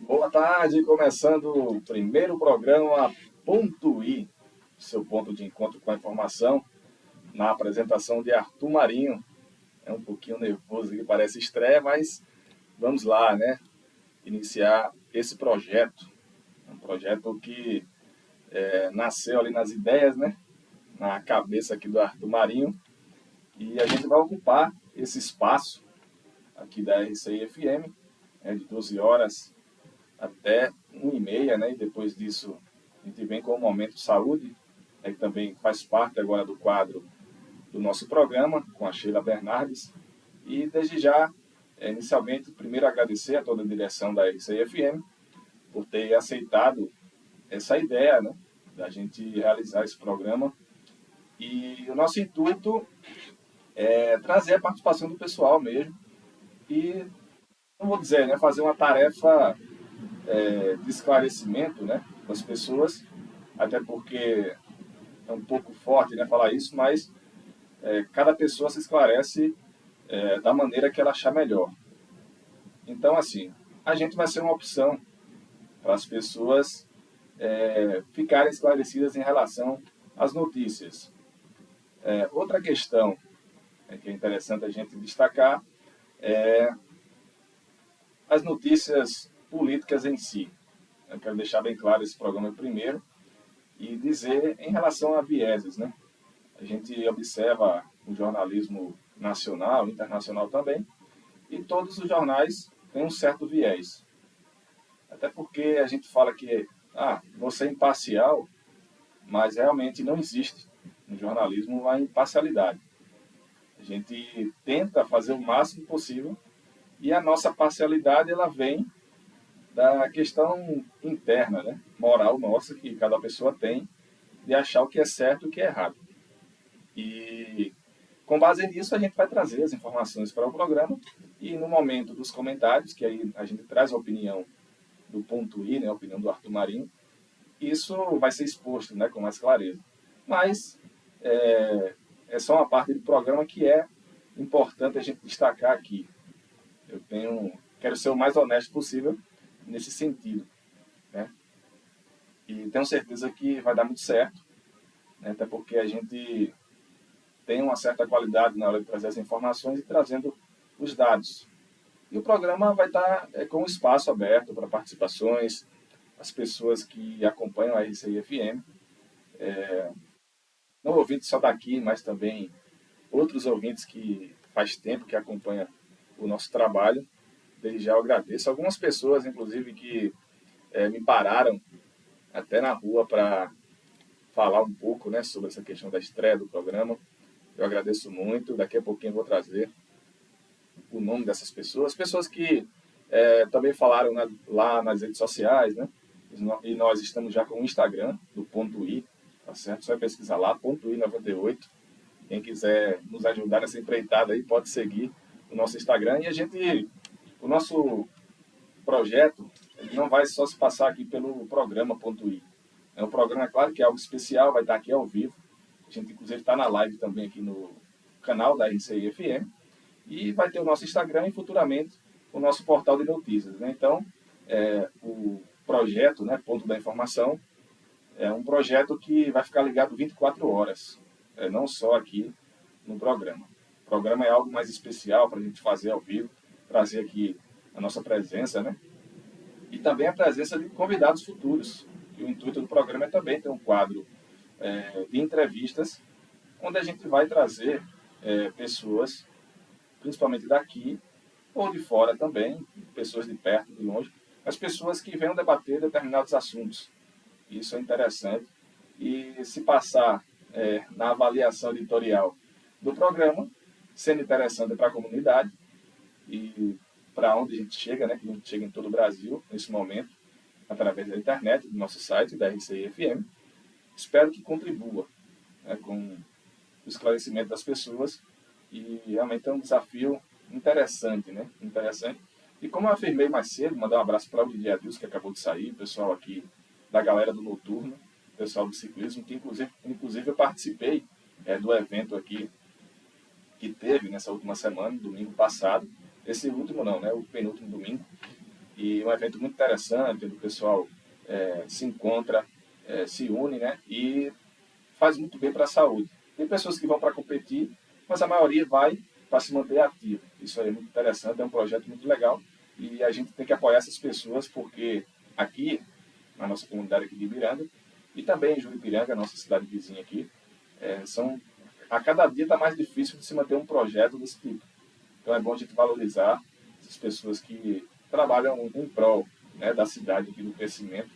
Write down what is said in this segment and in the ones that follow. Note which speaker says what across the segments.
Speaker 1: Boa tarde, começando o primeiro programa Ponto I, seu ponto de encontro com a informação, na apresentação de Arthur Marinho. É um pouquinho nervoso aqui, parece estreia, mas vamos lá, né? Iniciar esse projeto. Um projeto que nasceu ali nas ideias, né? Na cabeça aqui do Arthur Marinho. E a gente vai ocupar esse espaço aqui da RCI FM, de 12 horas até 1h30, né? E depois disso a gente vem com o Momento de Saúde, que também faz parte agora do quadro do nosso programa, com a Sheila Bernardes. E desde já, inicialmente, primeiro agradecer a toda a direção da RCI FM por ter aceitado essa ideia, né? Da gente realizar esse programa. E o nosso intuito é trazer a participação do pessoal mesmo e, não vou dizer, né, fazer uma tarefa de esclarecimento, né, das pessoas, até porque é um pouco forte, né, falar isso, mas cada pessoa se esclarece da maneira que ela achar melhor. Então, assim, a gente vai ser uma opção para as pessoas ficarem esclarecidas em relação às notícias. Outra questão que é interessante a gente destacar é as notícias políticas em si. Eu quero deixar bem claro esse programa primeiro e dizer em relação a vieses, né? A gente observa o jornalismo nacional, internacional também, e todos os jornais têm um certo viés. Até porque a gente fala que você é imparcial, mas realmente não existe no jornalismo a imparcialidade. A gente tenta fazer o máximo possível e a nossa parcialidade ela vem da questão interna, né? Moral nossa, que cada pessoa tem, de achar o que é certo e o que é errado. E com base nisso a gente vai trazer as informações para o programa e no momento dos comentários, que aí a gente traz a opinião do Ponto I, né? A opinião do Arthur Marinho, isso vai ser exposto, né, com mais clareza. Mas é só uma parte do programa que é importante a gente destacar aqui. Quero ser o mais honesto possível nesse sentido, né? E tenho certeza que vai dar muito certo, né? Até porque a gente tem uma certa qualidade na hora de trazer as informações e trazendo os dados. E o programa vai estar com um espaço aberto para participações, as pessoas que acompanham a RCI FM, não ouvintes só daqui, mas também outros ouvintes que faz tempo que acompanham o nosso trabalho. Desde já eu agradeço. Algumas pessoas, inclusive, que me pararam até na rua para falar um pouco, né, sobre essa questão da estreia do programa. Eu agradeço muito. Daqui a pouquinho eu vou trazer o nome dessas pessoas. Pessoas que também falaram lá nas redes sociais, né? E nós estamos já com o Instagram do Ponto I, tá certo? Só vai pesquisar lá, Ponto I98. Quem quiser nos ajudar nessa empreitada aí, pode seguir o nosso Instagram. E o nosso projeto ele não vai só se passar aqui pelo programa Ponto I. É um programa, claro, que é algo especial, vai estar aqui ao vivo. A gente, inclusive, está na live também aqui no canal da RCI FM. E vai ter o nosso Instagram e, futuramente, o nosso portal de notícias, né? Então, o projeto, né, Ponto da Informação, é um projeto que vai ficar ligado 24 horas, não só aqui no programa. O programa é algo mais especial para a gente fazer ao vivo, trazer aqui a nossa presença, né? E também a presença de convidados futuros. E o intuito do programa é também ter um quadro de entrevistas, onde a gente vai trazer pessoas, principalmente daqui, ou de fora também, pessoas de perto, de longe, mas pessoas que venham debater determinados assuntos. Isso é interessante. E se passar na avaliação editorial do programa, sendo interessante para a comunidade e para onde a gente chega, né, que a gente chega em todo o Brasil nesse momento, através da internet, do nosso site, da RCI-FM. Espero que contribua, né, com o esclarecimento das pessoas e realmente é um desafio interessante, né? Interessante. E como eu afirmei mais cedo, mandar um abraço para o Didier Adilson, que acabou de sair, o pessoal aqui da galera do Noturno, o pessoal do ciclismo, que inclusive eu participei do evento aqui que teve nessa última semana, domingo passado. Esse último não, né? O penúltimo domingo. E um evento muito interessante, onde o pessoal se encontra, se une, né? E faz muito bem para a saúde. Tem pessoas que vão para competir, mas a maioria vai para se manter ativo. Isso aí é muito interessante, é um projeto muito legal e a gente tem que apoiar essas pessoas porque aqui, na nossa comunidade aqui de Ibiranga, e também em Juripiranga, nossa cidade vizinha aqui, a cada dia está mais difícil de se manter um projeto desse tipo. Então é bom a gente valorizar essas pessoas que trabalham em prol, né, da cidade aqui, do crescimento.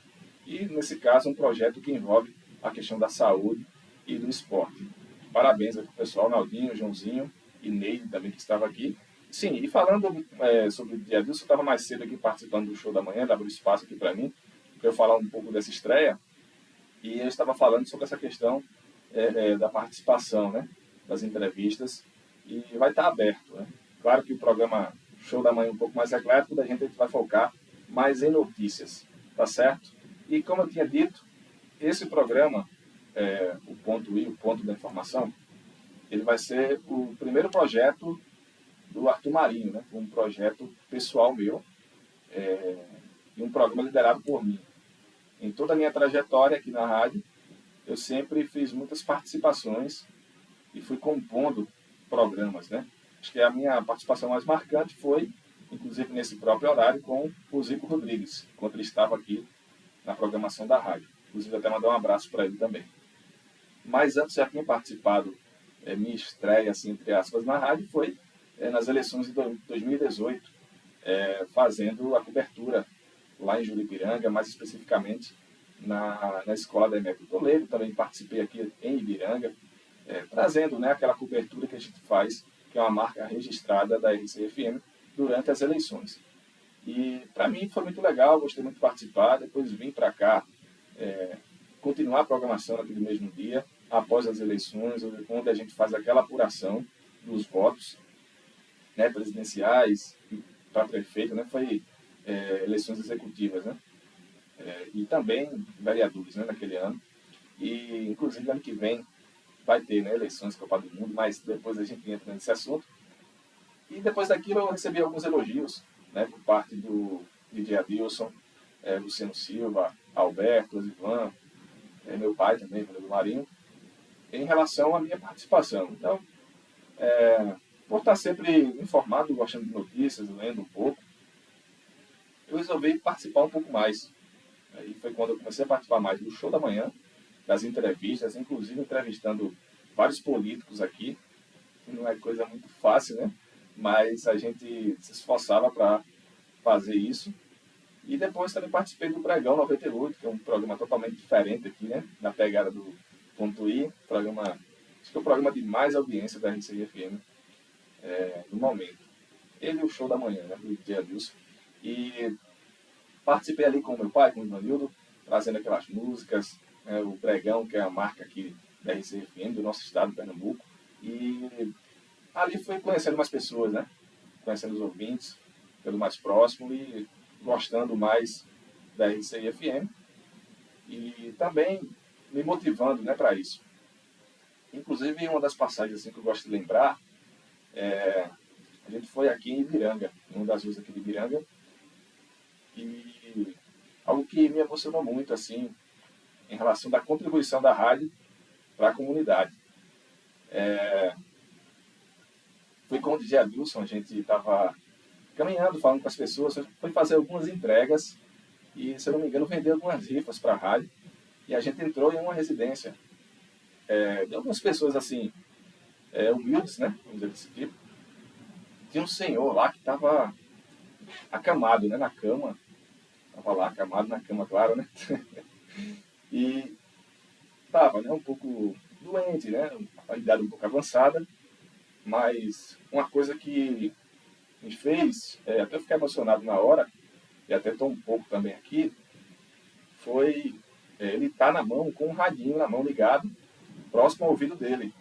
Speaker 1: E, nesse caso, um projeto que envolve a questão da saúde e do esporte. Parabéns aqui ao pessoal, Naldinho, Joãozinho e Neide também que estava aqui. Sim, e falando sobre o dia disso, eu estava mais cedo aqui participando do show da manhã, dava um espaço aqui para mim, para eu falar um pouco dessa estreia, e eu estava falando sobre essa questão da participação, né, das entrevistas, e vai estar aberto, né? Claro que o programa Show da Manhã é um pouco mais eclético, da gente vai focar mais em notícias, tá certo? E como eu tinha dito, esse programa, o ponto I, o ponto da informação, ele vai ser o primeiro projeto do Arthur Marinho, né? Um projeto pessoal meu e um programa liderado por mim. Em toda a minha trajetória aqui na rádio, eu sempre fiz muitas participações e fui compondo programas, né? Acho que a minha participação mais marcante foi, inclusive nesse próprio horário, com o Zico Rodrigues, quando ele estava aqui na programação da rádio. Inclusive até mandar um abraço para ele também. Mas antes já tinha participado, minha estreia, assim, entre aspas, na rádio foi nas eleições de 2018, fazendo a cobertura lá em Juripiranga, mais especificamente na escola da Emeco Toledo. Também participei aqui em Ibiranga, trazendo, né, aquela cobertura que a gente faz, que é uma marca registrada da RCFM durante as eleições. E para mim foi muito legal, gostei muito de participar. Depois vim para cá continuar a programação naquele mesmo dia, após as eleições, onde a gente faz aquela apuração dos votos, né, presidenciais para prefeito, né, foi eleições executivas, né, e também vereadores, né, naquele ano. E inclusive ano que vem vai ter, né, eleições Copa do Mundo, mas depois a gente entra nesse assunto. E depois daquilo eu recebi alguns elogios, né, por parte do Didier Adilson, Luciano Silva, Alberto, Osivan, meu pai também, do Marinho, em relação à minha participação. Então, por estar sempre informado, gostando de notícias, lendo um pouco, eu resolvi participar um pouco mais. Aí foi quando eu comecei a participar mais do Show da Manhã, das entrevistas, inclusive entrevistando vários políticos aqui, que não é coisa muito fácil, né? Mas a gente se esforçava para fazer isso. E depois também participei do Pregão 98, que é um programa totalmente diferente aqui, né? Na pegada do Ponto I, programa, acho que é o programa de mais audiência da RCI-FM no momento. Ele e o Show da Manhã, né? Do dia Adilson. E participei ali com o meu pai, com o Ivanildo, trazendo aquelas músicas, o Pregão, que é a marca aqui da RCI-FM, do nosso estado, Pernambuco. E ali fui conhecendo mais pessoas, né? Conhecendo os ouvintes, pelo mais próximo e gostando mais da RCI-FM e também me motivando, né, para isso. Inclusive, uma das passagens assim, que eu gosto de lembrar, a gente foi aqui em Ibiranga, em uma das ruas aqui de Ibiranga, e algo que me emocionou muito, assim, em relação da contribuição da rádio para a comunidade. Foi com o DJ Adilson, a gente estava caminhando, falando com as pessoas, foi fazer algumas entregas e, se eu não me engano, vender algumas rifas para a rádio. E a gente entrou em uma residência de algumas pessoas assim, humildes, né? Vamos dizer desse tipo. Tinha um senhor lá que estava acamado, né? Na cama. Estava lá acamado na cama, claro, né? E estava, né? Um pouco doente, né? A idade um pouco avançada. Mas uma coisa que me fez, até ficar emocionado na hora, e até estou um pouco também aqui, foi ele estar na mão, com um radinho na mão ligado, próximo ao ouvido dele.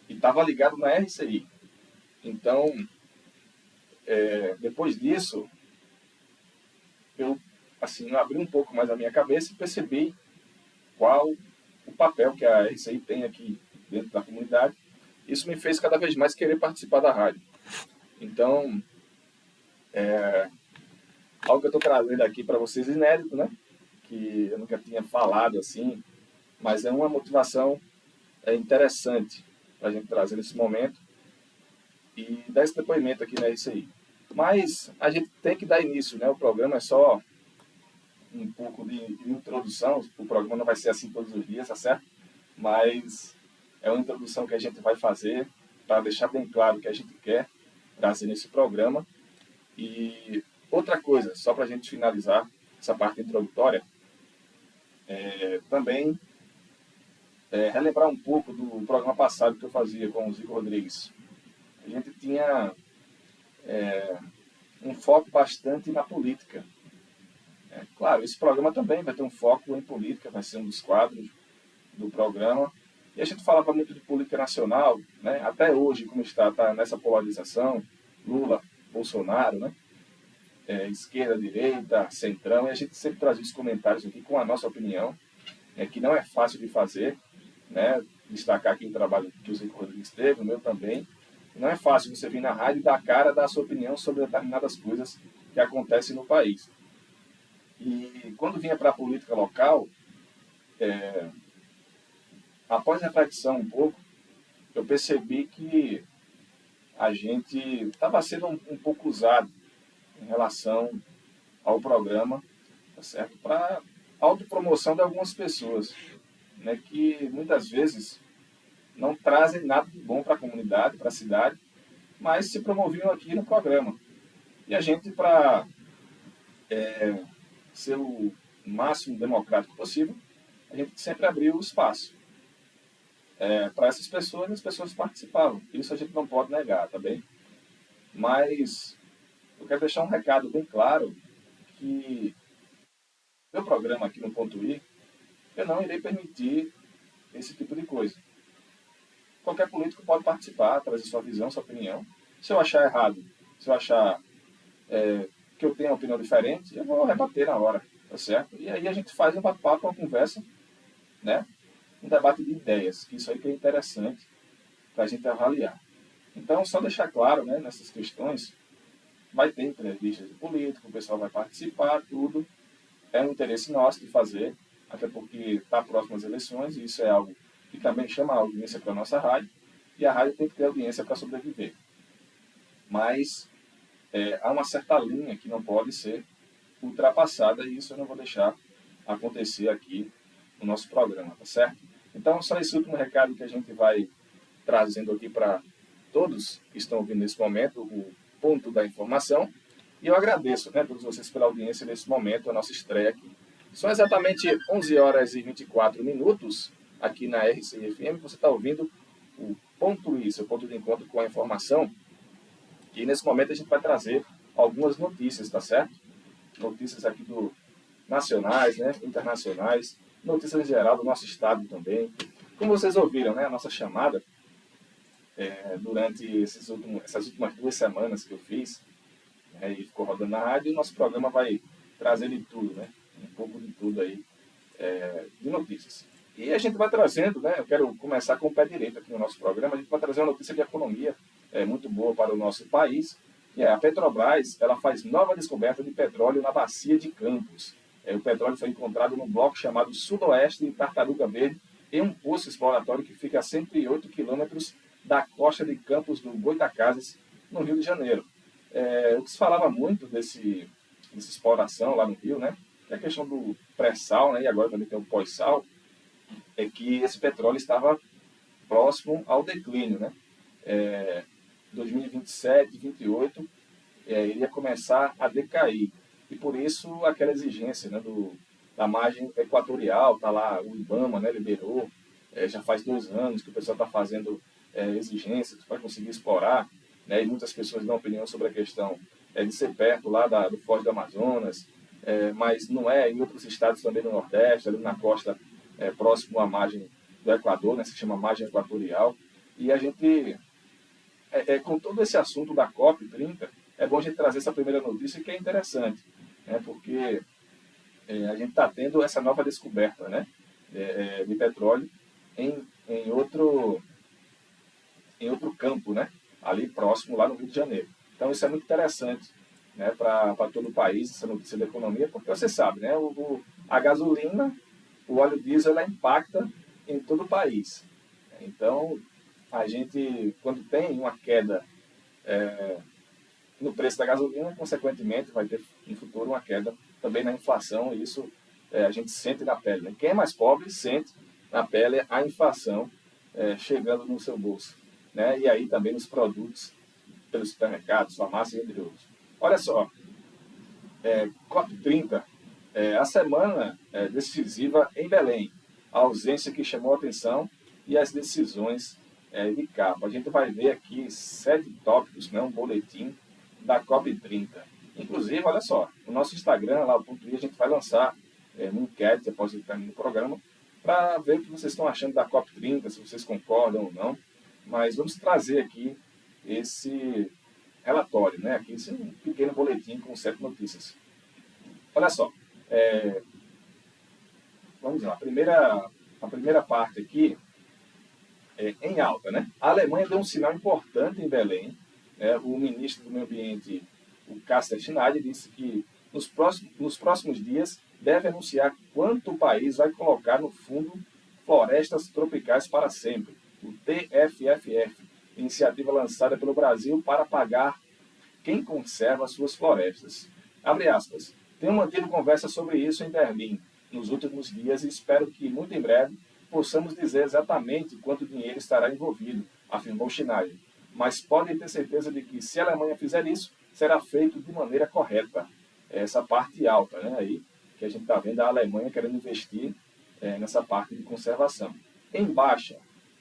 Speaker 1: E estava ligado na RCI. Então, depois disso, eu assim, abri um pouco mais a minha cabeça e percebi qual o papel que a RCI tem aqui dentro da comunidade. Isso me fez cada vez mais querer participar da rádio. Então, algo que eu estou trazendo aqui para vocês inédito, né? Que eu nunca tinha falado assim, mas é uma motivação interessante para a gente trazer nesse momento e dar esse depoimento aqui na RCI. Mas a gente tem que dar início, né? O programa é só um pouco de introdução, o programa não vai ser assim todos os dias, tá certo? Mas é uma introdução que a gente vai fazer para deixar bem claro o que a gente quer trazer nesse programa. E outra coisa, só para a gente finalizar essa parte introdutória, também relembrar um pouco do programa passado que eu fazia com o Zico Rodrigues. A gente tinha um foco bastante na política. Claro, esse programa também vai ter um foco em política, vai ser um dos quadros do programa. E a gente falava muito de política nacional, né? Até hoje, como está nessa polarização, Lula, Bolsonaro, né? Esquerda, direita, centrão, e a gente sempre trazia os comentários aqui com a nossa opinião, que não é fácil de fazer, né? Destacar aqui o trabalho que o Zico Rodrigues teve, o meu também. Não é fácil você vir na rádio e dar a cara, dar a sua opinião sobre determinadas coisas que acontecem no país. E quando vinha para a política local, após reflexão um pouco, eu percebi que a gente estava sendo um pouco usado em relação ao programa, tá certo? Para autopromoção de algumas pessoas, né, que muitas vezes não trazem nada de bom para a comunidade, para a cidade, mas se promoviam aqui no programa. E a gente, para ser o máximo democrático possível, a gente sempre abriu o espaço para essas pessoas, e as pessoas participavam. Isso a gente não pode negar, tá bem? Mas eu quero deixar um recado bem claro que meu programa aqui no Ponto I, eu não irei permitir esse tipo de coisa. Qualquer político pode participar, trazer sua visão, sua opinião. Se eu achar errado, se eu achar que eu tenho uma opinião diferente, eu vou rebater na hora, tá certo? E aí a gente faz um bate-papo, uma conversa, né? Um debate de ideias, que isso aí que é interessante para a gente avaliar. Então, só deixar claro, né, nessas questões, vai ter entrevistas de político, o pessoal vai participar, tudo. É um interesse nosso de fazer, até porque está próximo às eleições, e isso é algo que também chama a audiência para a nossa rádio, e a rádio tem que ter audiência para sobreviver. Mas há uma certa linha que não pode ser ultrapassada, e isso eu não vou deixar acontecer aqui no nosso programa, tá certo? Então, só esse último recado que a gente vai trazendo aqui para todos que estão ouvindo nesse momento, o ponto da informação. E eu agradeço, né, a todos vocês pela audiência nesse momento, a nossa estreia aqui. São exatamente 11 horas e 24 minutos aqui na RCI-FM. Você está ouvindo o Ponto I, seu ponto de encontro com a informação. E nesse momento a gente vai trazer algumas notícias, tá certo? Notícias aqui nacionais, né, internacionais, notícias em geral do nosso estado também. Como vocês ouviram, né, a nossa chamada, durante essas últimas 2 semanas que eu fiz, e ficou rodando na rádio, e o nosso programa vai trazer de tudo, né? Um pouco de tudo aí, de notícias. E a gente vai trazendo, né? Eu quero começar com o pé direito aqui no nosso programa, a gente vai trazer uma notícia de economia muito boa para o nosso país, que é a Petrobras, ela faz nova descoberta de petróleo na bacia de Campos. O petróleo foi encontrado num bloco chamado Sudoeste de Tartaruga Verde, em um poço exploratório que fica a 108 quilômetros da costa de Campos do Goitacazes, no Rio de Janeiro. O que se falava muito dessa exploração lá no Rio, né? Que é a questão do pré-sal, né? E agora também tem o pós-sal, é que esse petróleo estava próximo ao declínio, né? 2027, 2028, ele ia começar a decair. E por isso aquela exigência, né, da margem equatorial, tá lá o IBAMA, né, liberou, já faz 2 anos que o pessoal está fazendo exigências para conseguir explorar, né? E muitas pessoas dão opinião sobre a questão de ser perto lá do Foz do Amazonas, mas não é em outros estados também no Nordeste, ali na costa próximo à margem do Equador, né? Se chama margem equatorial. E a gente, com todo esse assunto da COP30, é bom a gente trazer essa primeira notícia que é interessante, né? Porque a gente está tendo essa nova descoberta, né? De petróleo em outro campo, né? Ali próximo, lá no Rio de Janeiro. Então isso é muito interessante, né? Para todo o país, essa notícia da economia, porque você sabe, né? A gasolina, o óleo diesel, ela impacta em todo o país. Então, a gente, quando tem uma queda no preço da gasolina, consequentemente, vai ter no futuro uma queda também na inflação, e isso a gente sente na pele. Né? Quem é mais pobre sente na pele a inflação chegando no seu bolso. Né? E aí também nos produtos pelos supermercados, farmácias, entre outros. Olha só, COP30, a semana decisiva em Belém, a ausência que chamou a atenção e as decisões de capa. A gente vai ver aqui 7 tópicos, né, um boletim da COP30. Inclusive, olha só, no nosso Instagram, lá o .i, a gente vai lançar uma enquete após o término do programa, para ver o que vocês estão achando da COP30, se vocês concordam ou não. Mas vamos trazer aqui esse relatório, né? Aqui esse um pequeno boletim com 7 notícias. Olha só, vamos lá, a primeira parte aqui em alta, né? A Alemanha deu um sinal importante em Belém. O ministro do Meio Ambiente, o Carsten Schneider, disse que nos próximos dias deve anunciar quanto o país vai colocar no Fundo Florestas Tropicais para Sempre, o TFFF, iniciativa lançada pelo Brasil para pagar quem conserva suas florestas. Abre aspas. Tenho mantido conversa sobre isso em Berlim nos últimos dias e espero que, muito em breve, possamos dizer exatamente quanto dinheiro estará envolvido, afirmou Schneider. Mas podem ter certeza de que, se a Alemanha fizer isso, será feito de maneira correta. Essa parte alta, né, aí, que a gente está vendo a Alemanha querendo investir nessa parte de conservação. Em baixa,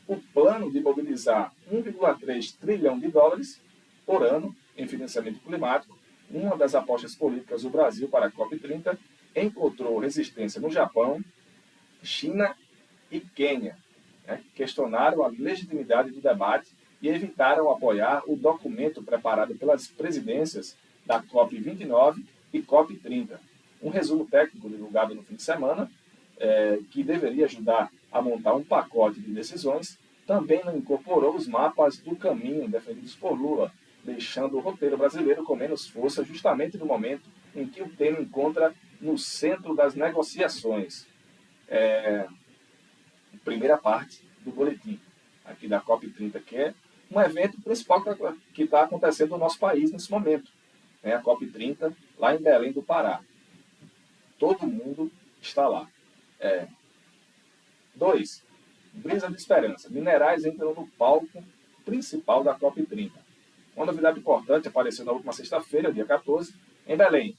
Speaker 1: o plano de mobilizar 1,3 trilhão de dólares por ano em financiamento climático, uma das apostas políticas do Brasil para a COP30, encontrou resistência no Japão, China e Quênia. Questionaram a legitimidade do debate e evitaram apoiar o documento preparado pelas presidências da COP29 e COP30. Um resumo técnico divulgado no fim de semana, que deveria ajudar a montar um pacote de decisões, também não incorporou os mapas do caminho defendidos por Lula, deixando o roteiro brasileiro com menos força justamente no momento em que o tema encontra no centro das negociações. Primeira parte do boletim, aqui da COP30, que é um evento principal que está acontecendo no nosso país nesse momento. A COP30, lá em Belém do Pará. Todo mundo está lá. 2. Brisa de esperança. Minerais entram no palco principal da COP30. Uma novidade importante apareceu na última sexta-feira, dia 14, em Belém.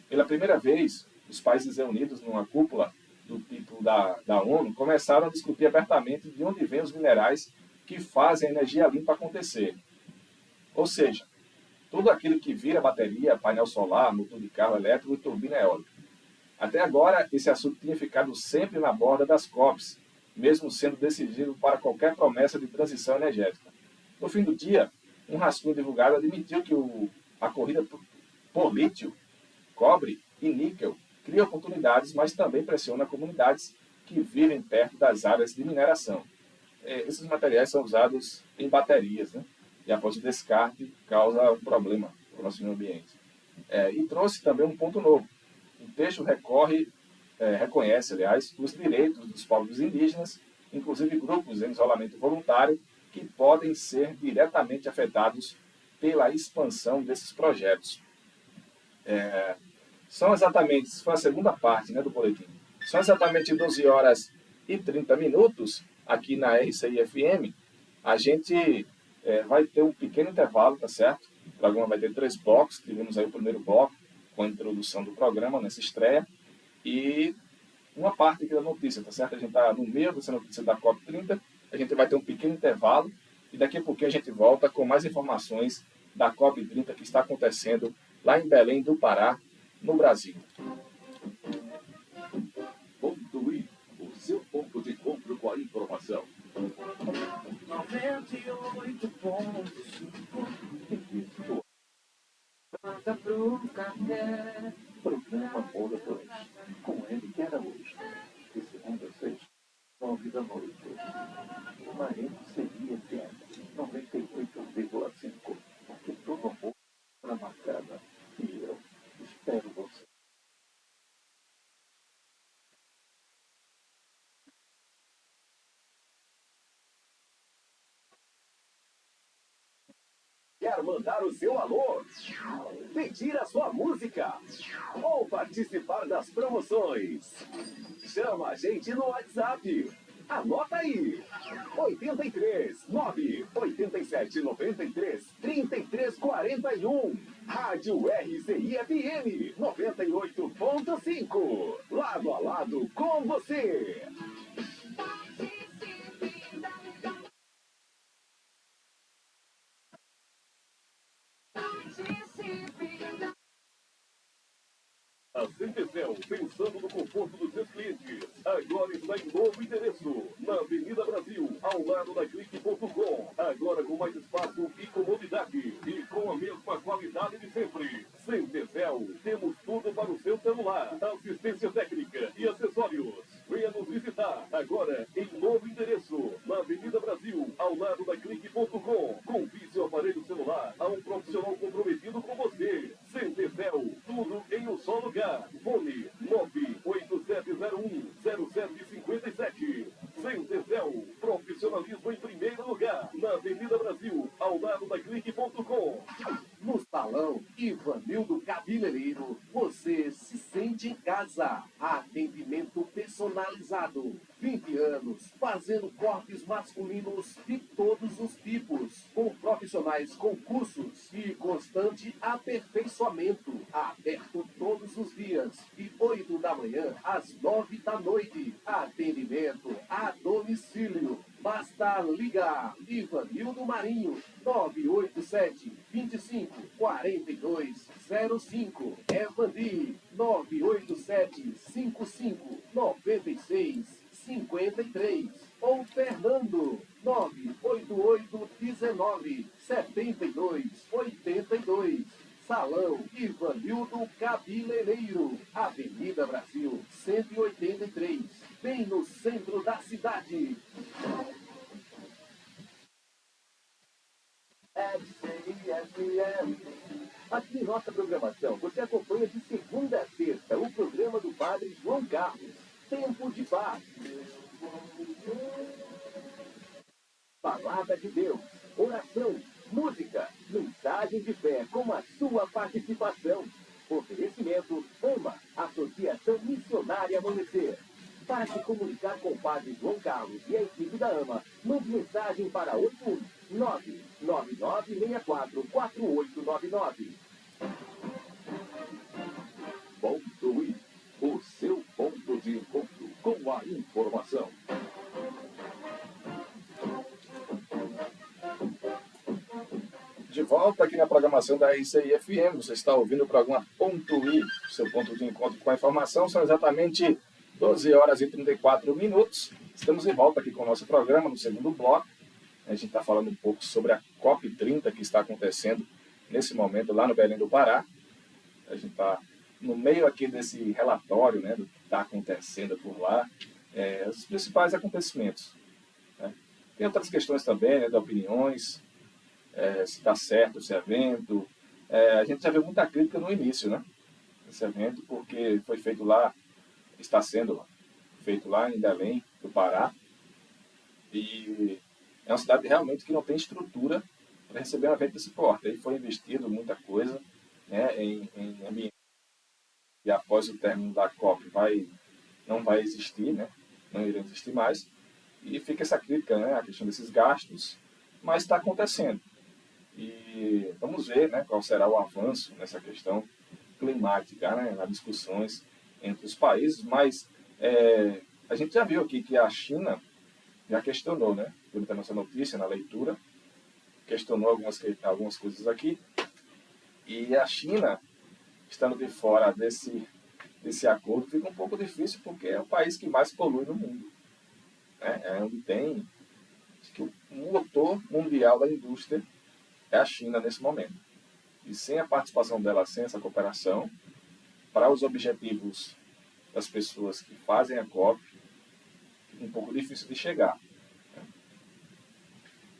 Speaker 1: Pela primeira vez, os países reunidos numa cúpula do tipo da ONU começaram a discutir abertamente de onde vêm os minerais que fazem a energia limpa acontecer. Ou seja, tudo aquilo que vira bateria, painel solar, motor de carro elétrico e turbina eólica. Até agora, esse assunto tinha ficado sempre na borda das COPs, mesmo sendo decisivo para qualquer promessa de transição energética. No fim do dia, um rascunho divulgado admitiu que a corrida por lítio, cobre e níquel cria oportunidades, mas também pressiona comunidades que vivem perto das áreas de mineração. Esses materiais são usados em baterias, né? E após o descarte, causa um problema para o nosso meio ambiente. E trouxe também um ponto novo. O texto reconhece, aliás, os direitos dos povos indígenas, inclusive grupos em isolamento voluntário, que podem ser diretamente afetados pela expansão desses projetos. São exatamente, isso foi a segunda parte, né, do boletim, são exatamente 12 horas e 30 minutos aqui na RCI-FM. A gente vai ter um pequeno intervalo, tá certo? O programa vai ter 3 blocos, tivemos aí o primeiro bloco com a introdução do programa nessa estreia e uma parte aqui da notícia, tá certo? A gente está no meio dessa notícia da COP30, a gente vai ter um pequeno intervalo E daqui a pouquinho a gente volta com mais informações da COP30 que está acontecendo lá em Belém do Pará, no Brasil.
Speaker 2: Ponto I, o seu ponto de encontro com a informação.
Speaker 3: 98.5 Manda pro café.
Speaker 2: Programa Moda 2, com Eric Araújo. De segunda a sexta, 9 da noite. Na MCI FM 98,5. Porque todo amor está marcada. E eu espero você. Quer mandar o seu alô? Pedir a sua música? Ou participar das promoções? Chama a gente no WhatsApp. Anota aí. 83 9 87 93 33 41. Rádio RCI FM 98.5. Lado a lado com você. A Centecel, pensando no conforto dos seus clientes, agora está em novo endereço, na Avenida Brasil, ao lado da Clique.com. Agora com mais espaço e comodidade, e com a mesma qualidade de sempre. Centecel, temos tudo para o seu celular, assistência técnica e acessórios. Venha nos visitar, agora em novo endereço, na Avenida Brasil, ao lado da Clique.com. Confie seu aparelho celular a um profissional comprometido com você. Centecel, tudo em um só lugar. Fone 987010757. Centecel, profissionalismo em primeiro lugar. Na Avenida Brasil, ao lado da Clique.com. No Salão Ivanildo Cabeleireiro, você se sente em casa. Atendimento personalizado. 20 anos, fazendo cortes masculinos de todos os tipos. Com profissionais com cursos e constante aperfeiçoamento. Aberto todos os dias, de 8 da manhã às 9 da noite. Atendimento a domicílio. Basta ligar. Ivanildo Marinho, 987 25 42 05. Evandi, 987 55 96 53. Ou Fernando, 988 19 72 82. Salão Ivanildo Cabeleireiro, Avenida Brasil, 183, bem no centro da cidade. Aqui em nossa programação, você acompanha de segunda a sexta o programa do Padre João Carlos, Tempo de Paz. Palavra de Deus, oração, música, mensagem de fé com a sua participação. Oferecimento AMA, Associação Missionária Amanhecer. Para se comunicar com o Padre João Carlos e a equipe da AMA, mande mensagem para 81999644899. Ponto I, o seu ponto de encontro com a informação.
Speaker 1: De volta aqui na programação da RCI FM, você está ouvindo o programa Ponto I, seu ponto de encontro com a informação. São exatamente 12 horas e 34 minutos. Estamos de volta aqui com o nosso programa, no segundo bloco. A gente está falando um pouco sobre a COP30 que está acontecendo nesse momento lá no Belém do Pará. A gente está no meio aqui desse relatório, né, do que está acontecendo por lá, os principais acontecimentos, né. Tem outras questões também, né, de opiniões, se está certo esse evento. A gente já viu muita crítica no início, né, desse evento, porque foi feito lá, está sendo feito lá em Belém do Pará, e é uma cidade realmente que não tem estrutura para receber um evento desse porte. Aí foi investido muita coisa, né, em ambiente, e após o término da COP não vai existir, né, não irá existir mais, e fica essa crítica, né, a questão desses gastos, mas está acontecendo. E vamos ver, né, qual será o avanço nessa questão climática, né, nas discussões entre os países, mas a gente já viu aqui que a China já questionou, né, durante a nossa notícia, na leitura, questionou algumas coisas aqui. E a China, estando de fora desse acordo, fica um pouco difícil, porque é o país que mais polui no mundo. Né? É onde tem, acho que o motor mundial da indústria é a China nesse momento. E sem a participação dela, sem essa cooperação, para os objetivos das pessoas que fazem a COP, fica um pouco difícil de chegar.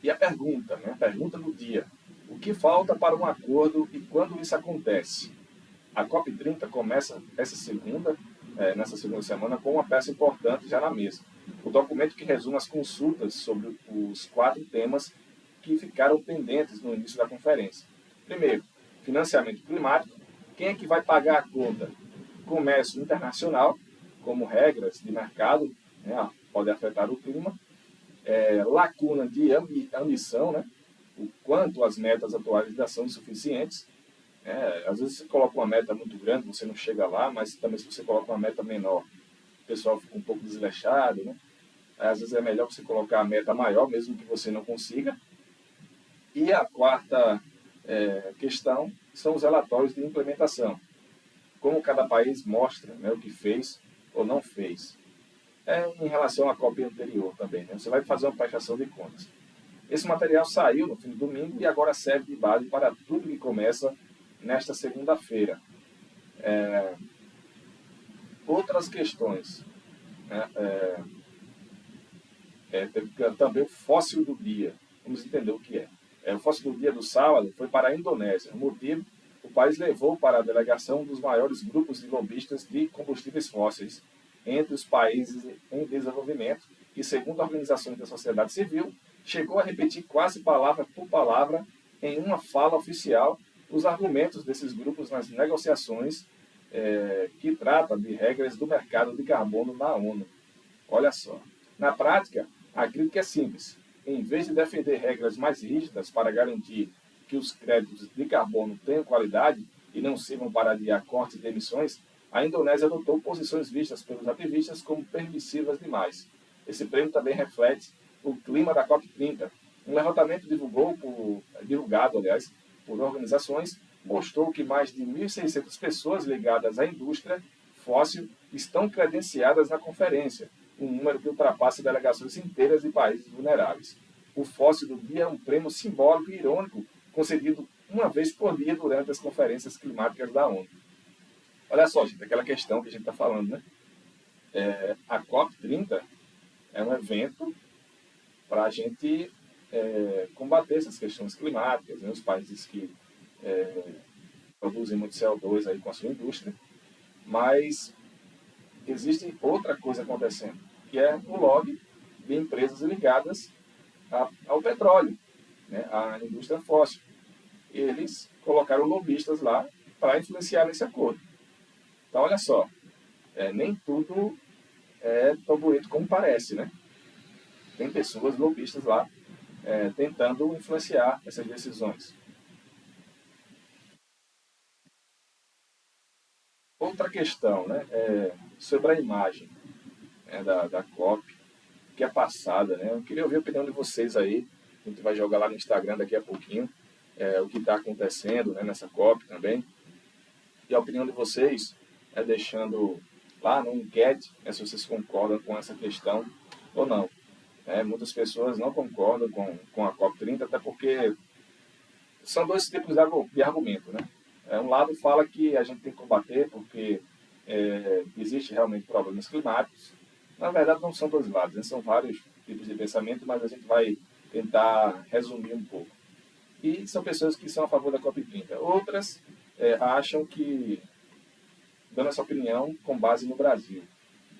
Speaker 1: E a pergunta, né? A pergunta do dia: o que falta para um acordo e quando isso acontece? A COP30 começa nessa segunda semana, com uma peça importante já na mesa. O documento que resume as consultas sobre os 4 temas que ficaram pendentes no início da conferência. Primeiro, financiamento climático. Quem é que vai pagar a conta? Comércio internacional, como regras de mercado, né, podem afetar o clima. Lacuna de ambição, né, o quanto as metas atuais ainda são insuficientes. Às vezes você coloca uma meta muito grande, você não chega lá, mas também se você coloca uma meta menor, o pessoal fica um pouco desleixado, né? Às vezes é melhor você colocar a meta maior, mesmo que você não consiga. E a quarta questão são os relatórios de implementação. Como cada país mostra, né, o que fez ou não fez. Em relação à COP anterior também, né? Você vai fazer uma prestação de contas. Esse material saiu no fim do domingo e agora serve de base para tudo que começa nesta segunda-feira. Outras questões. Né? Também o fóssil do dia. Vamos entender o que é. O fóssil do dia do sábado foi para a Indonésia. O motivo: o país levou para a delegação um dos maiores grupos de lobistas de combustíveis fósseis entre os países em desenvolvimento e, segundo organizações da sociedade civil, chegou a repetir quase palavra por palavra em uma fala oficial os argumentos desses grupos nas negociações que trata de regras do mercado de carbono na ONU. Olha só. Na prática, a crítica é simples. Em vez de defender regras mais rígidas para garantir que os créditos de carbono tenham qualidade e não sirvam para adiar cortes de emissões, a Indonésia adotou posições vistas pelos ativistas como permissivas demais. Esse prêmio também reflete o clima da COP30. Um levantamento divulgado por organizações mostrou que mais de 1.600 pessoas ligadas à indústria fóssil estão credenciadas na conferência, um número que ultrapassa delegações inteiras de países vulneráveis. O fóssil do dia é um prêmio simbólico e irônico concedido uma vez por dia durante as conferências climáticas da ONU. Olha só, gente, aquela questão que a gente está falando, né? A COP30 é um evento para a gente combater essas questões climáticas, né? Os países que produzem muito CO2 aí com a sua indústria, mas existe outra coisa acontecendo, que é o lobby de empresas ligadas ao petróleo, né? À indústria fóssil. Eles colocaram lobistas lá para influenciar nesse acordo. Então, olha só, nem tudo é tão bonito como parece, né? Tem pessoas lobistas lá tentando influenciar essas decisões. Outra questão, né, sobre a imagem da COP, que é passada, né? Eu queria ouvir a opinião de vocês aí. A gente vai jogar lá no Instagram daqui a pouquinho o que está acontecendo, né, nessa COP também. E a opinião de vocês deixando lá no enquete, se vocês concordam com essa questão ou não. Muitas pessoas não concordam com a COP30, até porque são dois tipos de argumento, né? Um lado fala que a gente tem que combater porque existe realmente problemas climáticos. Na verdade, não são dois lados, né? São vários tipos de pensamento, mas a gente vai tentar resumir um pouco. E são pessoas que são a favor da COP30. Outras acham que, dando essa opinião com base no Brasil,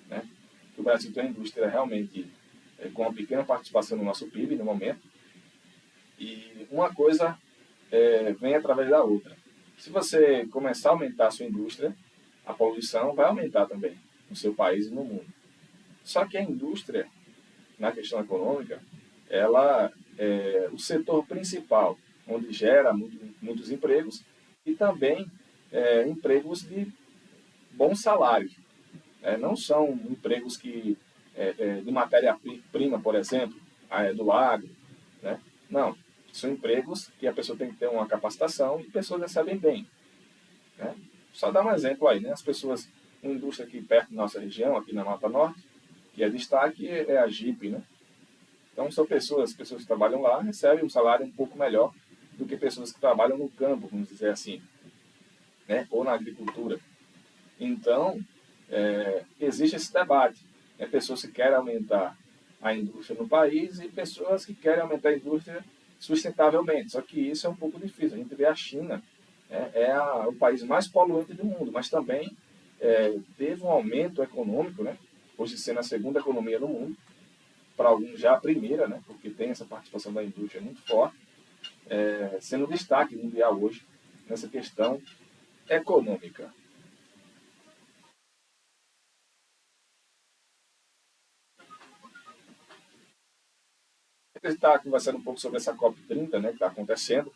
Speaker 1: né? Que o Brasil tem uma indústria realmente com uma pequena participação no nosso PIB no momento, e uma coisa vem através da outra. Se você começar a aumentar a sua indústria, a poluição vai aumentar também no seu país e no mundo. Só que a indústria, na questão econômica, ela é o setor principal, onde gera muitos empregos e também empregos de bons salários. Não são empregos de matéria-prima, por exemplo, do agro, né? Não. São empregos que a pessoa tem que ter uma capacitação e pessoas recebem bem, né? Só dar um exemplo aí, né? As pessoas, uma indústria aqui perto da nossa região, aqui na Mata Norte, que é destaque, é a Jeep, né? Então são pessoas que trabalham lá, recebem um salário um pouco melhor do que pessoas que trabalham no campo, vamos dizer assim, né? Ou na agricultura. Então, existe esse debate, né? Pessoas que querem aumentar a indústria no país e pessoas que querem aumentar a indústria sustentavelmente. Só que isso é um pouco difícil. A gente vê a China, né? O país mais poluente do mundo, mas também teve um aumento econômico, né? Hoje sendo a segunda economia do mundo, para alguns já a primeira, né? Porque tem essa participação da indústria muito forte, sendo destaque mundial hoje nessa questão econômica. A gente está conversando um pouco sobre essa COP30, né, que está acontecendo,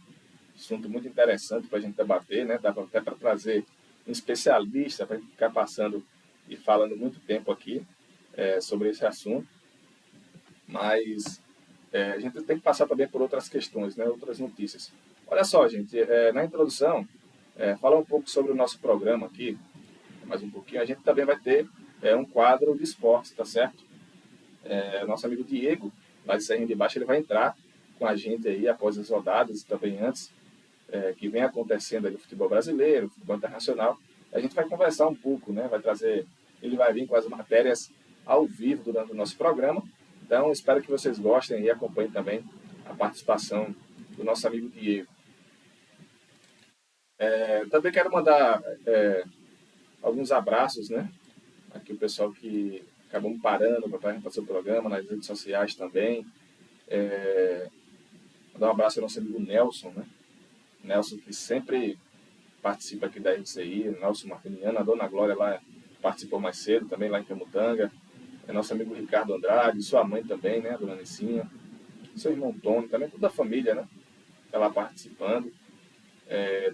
Speaker 1: assunto muito interessante para a gente debater, né? Dá até para trazer um especialista para a gente ficar passando e falando muito tempo aqui sobre esse assunto, mas a gente tem que passar também por outras questões, né? Outras notícias. Olha só, gente, na introdução, falar um pouco sobre o nosso programa aqui, mais um pouquinho. A gente também vai ter um quadro de esportes, tá certo? Nosso amigo Diego, lá de Serrinha de Baixo, ele vai entrar com a gente aí após as rodadas e também antes, que vem acontecendo aí no futebol brasileiro, futebol internacional. A gente vai conversar um pouco, né? Ele vai vir com as matérias ao vivo durante o nosso programa. Então, espero que vocês gostem e acompanhem também a participação do nosso amigo Diego. Também quero mandar alguns abraços, né? Aqui o pessoal que acabou parando para fazer o programa, nas redes sociais também. Mandar um abraço ao nosso amigo Nelson, né? Nelson que sempre participa aqui da RCI, Nelson Martiniano, a Dona Glória lá participou mais cedo também, lá em Camutanga. Nosso amigo Ricardo Andrade, sua mãe também, né, a Dona Nicinha, seu irmão Tony, também toda a família, né, tá lá participando.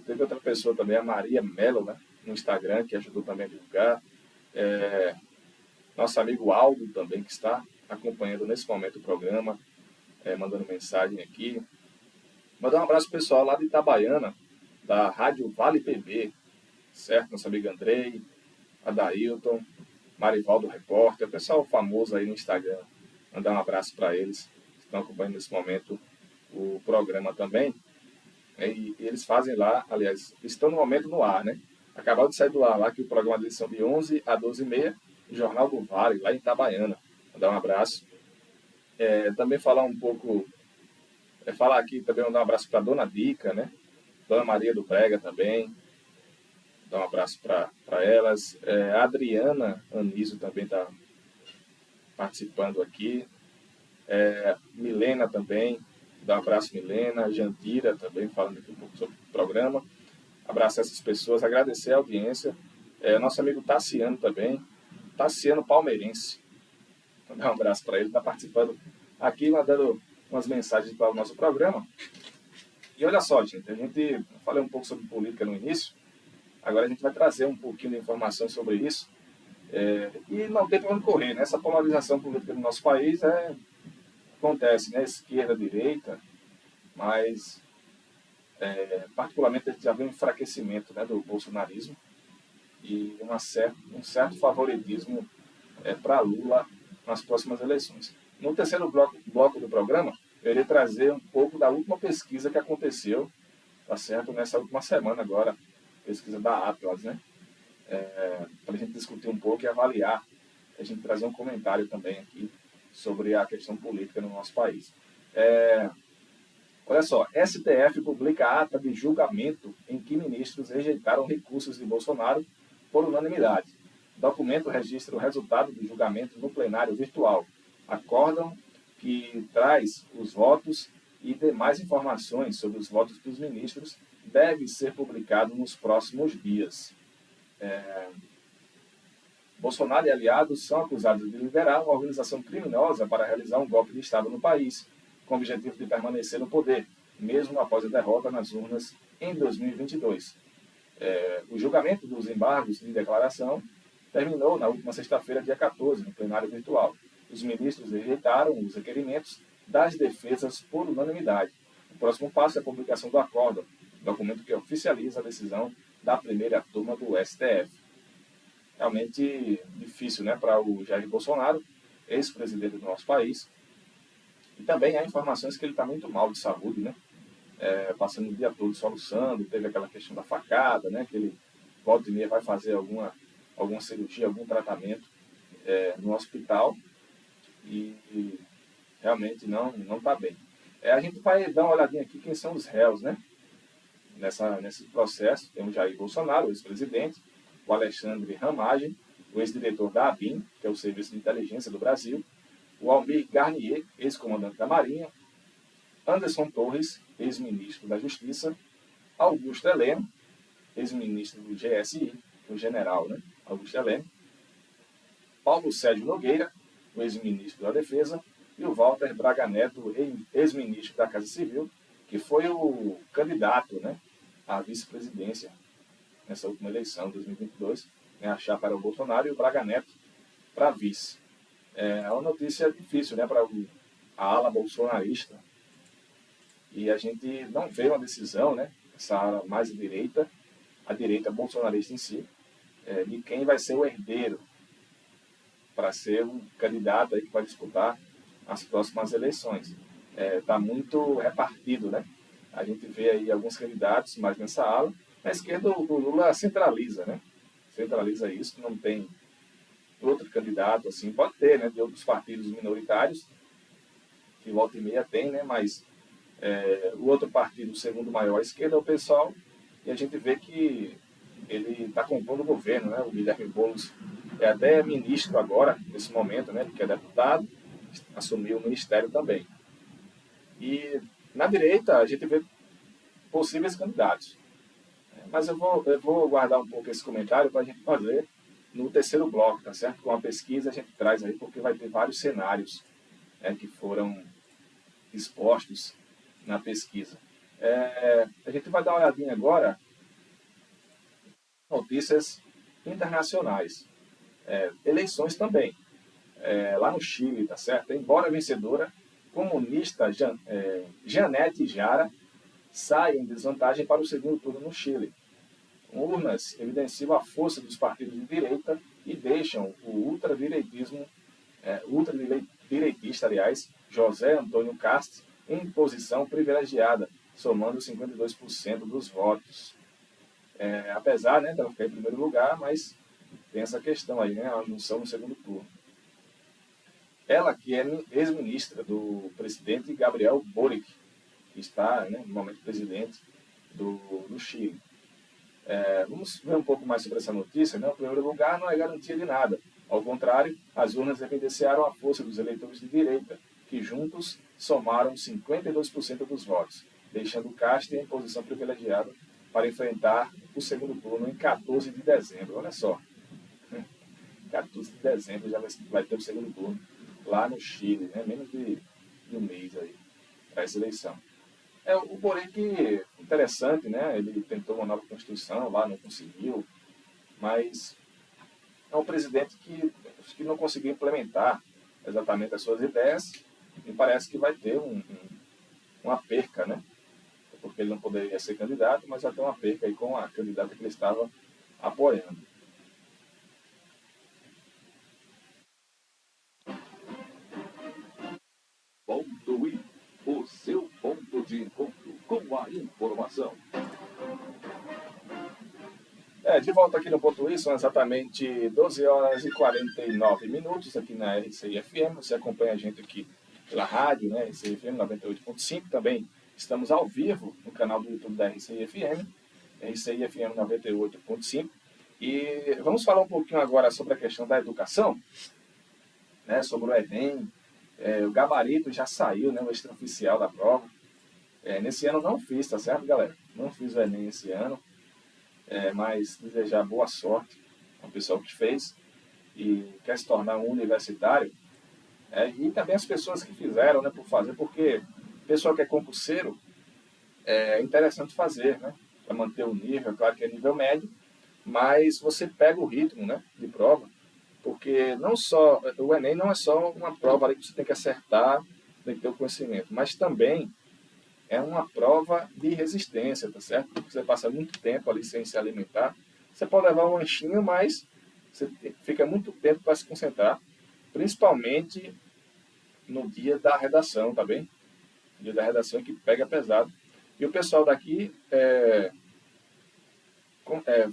Speaker 1: Teve outra pessoa também, a Maria Mello, né, no Instagram, que ajudou também a divulgar. Nosso amigo Aldo também, que está acompanhando nesse momento o programa, mandando mensagem aqui. Mandar um abraço pro pessoal lá de Itabaiana, da Rádio Vale PB, certo? Nosso amigo Andrei, Adailton, Marivaldo Repórter, o pessoal famoso aí no Instagram. Mandar um abraço para eles, que estão acompanhando nesse momento o programa também. E eles fazem lá, aliás, estão no momento no ar, né? Acabaram de sair do ar lá, que o programa deles são de 11 a 12h30, Jornal do Vale, lá em Itabaiana. Mandar um abraço. Também falar um pouco, falar aqui também, mandar um abraço para Dona Dica, né? Dona Maria do Brega também. Dar um abraço para elas. A Adriana Aniso também está participando aqui. Milena também. Dar um abraço, Milena. Jandira também, falando aqui um pouco sobre o programa. Abraçar essas pessoas, agradecer a audiência. Nosso amigo Tassiano também. Tassiano Palmeirense. Dar um abraço para ele, está participando aqui, mandando umas mensagens para o nosso programa. E olha só, gente, eu falei um pouco sobre política no início. Agora a gente vai trazer um pouquinho de informação sobre isso. E não tem para onde correr, né? Essa polarização política no nosso país acontece, né? Esquerda, direita, mas particularmente a gente já vê um enfraquecimento, né, do bolsonarismo e um certo favoritismo para Lula nas próximas eleições. No terceiro bloco do programa, eu irei trazer um pouco da última pesquisa que aconteceu, tá certo? Nessa última semana agora, pesquisa da Atlas, né? Para a gente discutir um pouco e avaliar, a gente trazer um comentário também aqui sobre a questão política no nosso país. Olha só, STF publica ata de julgamento em que ministros rejeitaram recursos de Bolsonaro por unanimidade. O documento registra o resultado do julgamento no plenário virtual. Acórdão que traz os votos e demais informações sobre os votos dos ministros deve ser publicado nos próximos dias. Bolsonaro e aliados são acusados de liderar uma organização criminosa para realizar um golpe de Estado no país, com o objetivo de permanecer no poder, mesmo após a derrota nas urnas em 2022. O julgamento dos embargos de declaração terminou na última sexta-feira, dia 14, no plenário virtual. Os ministros rejeitaram os requerimentos das defesas por unanimidade. O próximo passo é a publicação do acórdão, documento que oficializa a decisão da primeira turma do STF. Realmente difícil, né, para o Jair Bolsonaro, ex-presidente do nosso país. E também há informações que ele está muito mal de saúde, né? Passando o dia todo soluçando, teve aquela questão da facada, né? Que ele volta e meia vai fazer alguma cirurgia, algum tratamento no hospital e realmente não está bem. A gente vai dar uma olhadinha aqui quem são os réus, né? Nesse processo, tem o Jair Bolsonaro, o ex-presidente, o Alexandre Ramagem, o ex-diretor da ABIN, que é o Serviço de Inteligência do Brasil, o Almir Garnier, ex-comandante da Marinha, Anderson Torres, ex-ministro da Justiça, Augusto Heleno, ex-ministro do GSI, o general, né? Augusto Heleno, Paulo Sérgio Nogueira, o ex-ministro da Defesa, e o Walter Braga Neto, ex-ministro da Casa Civil, que foi o candidato, né, à vice-presidência nessa última eleição, 2022, né, a chapa era o Bolsonaro e o Braga Neto para vice. É uma notícia difícil, né, para a ala bolsonarista. E a gente não vê uma decisão, né, essa ala mais à direita, a direita bolsonarista em si, de quem vai ser o herdeiro para ser o candidato aí que vai disputar as próximas eleições. Está muito repartido, né? A gente vê aí alguns candidatos mais nessa ala. Na esquerda, o Lula centraliza, né? Centraliza isso, não tem outro candidato, assim, pode ter, né? De outros partidos minoritários, que volta e meia tem, né? Mas o outro partido, o segundo maior à esquerda, é o PSOL, e a gente vê que ele está compondo o governo, né? O Guilherme Boulos é até ministro agora, nesse momento, né? Porque é deputado, assumiu o ministério também. E na direita a gente vê possíveis candidatos. Mas eu vou guardar um pouco esse comentário para a gente fazer no terceiro bloco, tá certo? Com a pesquisa a gente traz aí, porque vai ter vários cenários, né, que foram expostos na pesquisa. A gente vai dar uma olhadinha agora notícias internacionais. Eleições também. Lá no Chile, tá certo? Embora vencedora, comunista Janete Jara sai em desvantagem para o segundo turno no Chile. Urnas evidenciam a força dos partidos de direita e deixam o ultradireitista, aliás, José Antônio Cast, em posição privilegiada, somando 52% dos votos. Apesar, né, dela ficar em primeiro lugar, mas tem essa questão aí, né, a junção no segundo turno. Ela que é ex-ministra do presidente Gabriel Boric, que está, né, no momento presidente do Chile. Vamos ver um pouco mais sobre essa notícia, né? O primeiro lugar não é garantia de nada. Ao contrário, as urnas evidenciaram a força dos eleitores de direita, que juntos somaram 52% dos votos, deixando Castro em posição privilegiada para enfrentar o segundo turno em 14 de dezembro. Olha só, 14 de dezembro já vai ter o segundo turno lá no Chile, né? Menos de um mês aí para essa eleição. O Boric, interessante, né? Ele tentou uma nova constituição lá, não conseguiu, mas é um presidente que não conseguiu implementar exatamente as suas ideias e parece que vai ter uma perca, né? Porque ele não poderia ser candidato, mas vai ter uma perca aí com a candidata que ele estava apoiando.
Speaker 2: Ponto I, o seu ponto de encontro com a informação.
Speaker 1: De volta aqui no Ponto I, são exatamente 12 horas e 49 minutos aqui na RCI FM. Você acompanha a gente aqui pela rádio, né, RCI FM 98.5. Também estamos ao vivo no canal do YouTube da RCI FM, RCI FM 98.5. E vamos falar um pouquinho agora sobre a questão da educação, né, sobre o Enem. O gabarito já saiu, né, o extraoficial da prova. Nesse ano não fiz, tá certo, galera? Não fiz o Enem esse ano. Mas desejar boa sorte ao pessoal que fez e quer se tornar um universitário, e também as pessoas que fizeram, né, por fazer, porque o pessoal que é concurseiro é interessante fazer, né, para manter o nível, claro que é nível médio, mas você pega o ritmo, né, de prova, porque não só o Enem não é só uma prova ali que você tem que acertar, tem que ter o conhecimento, mas também é uma prova de resistência, tá certo? Você passa muito tempo ali sem se alimentar. Você pode levar um lanchinho, mas você fica muito tempo para se concentrar, principalmente no dia da redação, tá bem? No dia da redação é que pega pesado. E o pessoal daqui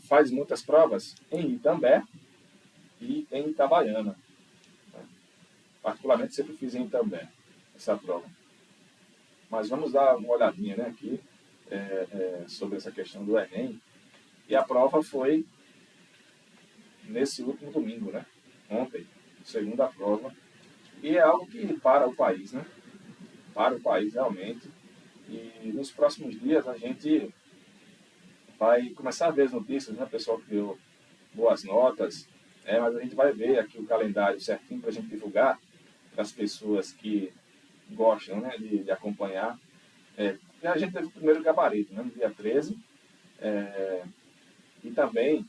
Speaker 1: faz muitas provas em Itambé e em Itabaiana. Particularmente sempre fiz em Itambé essa prova. Mas vamos dar uma olhadinha, né, aqui sobre essa questão do Enem. E a prova foi nesse último domingo, né? Ontem, segunda prova. E é algo que para o país, né? Para o país realmente. E nos próximos dias a gente vai começar a ver as notícias, né? Pessoal que deu boas notas, mas a gente vai ver aqui o calendário certinho para a gente divulgar para as pessoas que gostam, né, de acompanhar. A gente teve o primeiro gabarito, né, no dia 13, e também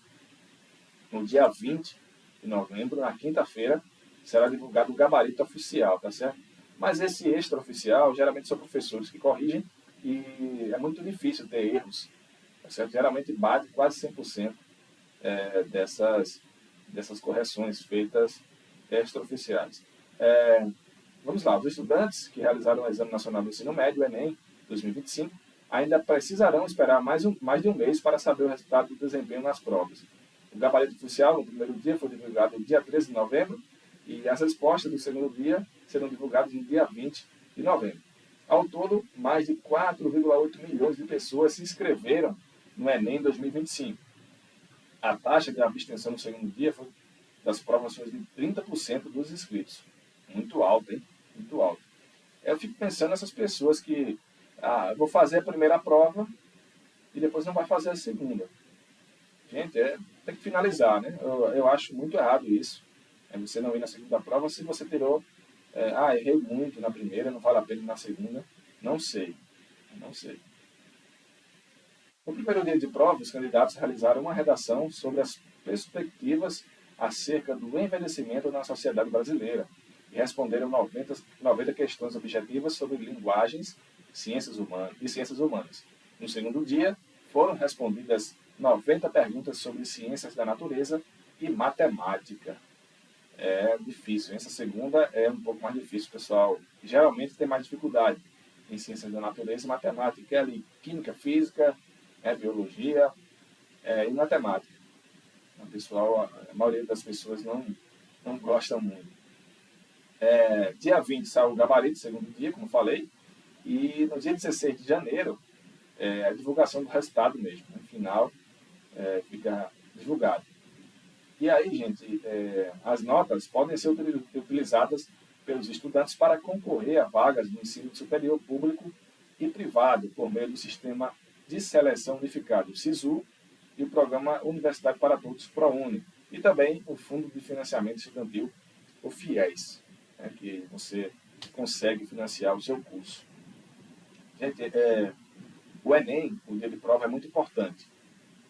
Speaker 1: no dia 20 de novembro, na quinta-feira, será divulgado o gabarito oficial, tá certo? Mas esse extraoficial, geralmente são professores que corrigem e é muito difícil ter erros, tá certo? Geralmente bate quase 100% dessas correções feitas extraoficiais. Vamos lá, os estudantes que realizaram o Exame Nacional do Ensino Médio, o Enem 2025, ainda precisarão esperar mais de um mês para saber o resultado do desempenho nas provas. O gabarito oficial, no primeiro dia, foi divulgado no dia 13 de novembro e as respostas do segundo dia serão divulgadas no dia 20 de novembro. Ao todo, mais de 4,8 milhões de pessoas se inscreveram no Enem 2025. A taxa de abstenção no segundo dia foi das provas foi de 30% dos inscritos. Muito alto, hein? Muito alto. Eu fico pensando nessas pessoas que eu vou fazer a primeira prova e depois não vai fazer a segunda. Gente, tem que finalizar, né? Eu acho muito errado isso. Você não ir na segunda prova se você tirou... errei muito na primeira, não vale a pena ir na segunda. Não sei. Não sei. No primeiro dia de prova, os candidatos realizaram uma redação sobre as perspectivas acerca do envelhecimento na sociedade brasileira e responderam 90 questões objetivas sobre linguagens e ciências humanas. No segundo dia, foram respondidas 90 perguntas sobre ciências da natureza e matemática. É difícil. Essa segunda é um pouco mais difícil, pessoal. Geralmente tem mais dificuldade em ciências da natureza e matemática, que é ali química, física, biologia e matemática. A maioria das pessoas não gosta muito. Dia 20 saiu o gabarito, segundo dia, como falei, e no dia 16 de janeiro, a divulgação do resultado mesmo. No final, fica divulgado. E aí, gente, as notas podem ser utilizadas pelos estudantes para concorrer a vagas no ensino superior público e privado, por meio do Sistema de Seleção Unificado, o SISU, e o Programa Universidade para Todos, ProUni, e também o Fundo de Financiamento Estudantil, o FIES, que você consegue financiar o seu curso. Gente, o Enem, o dia de prova, é muito importante,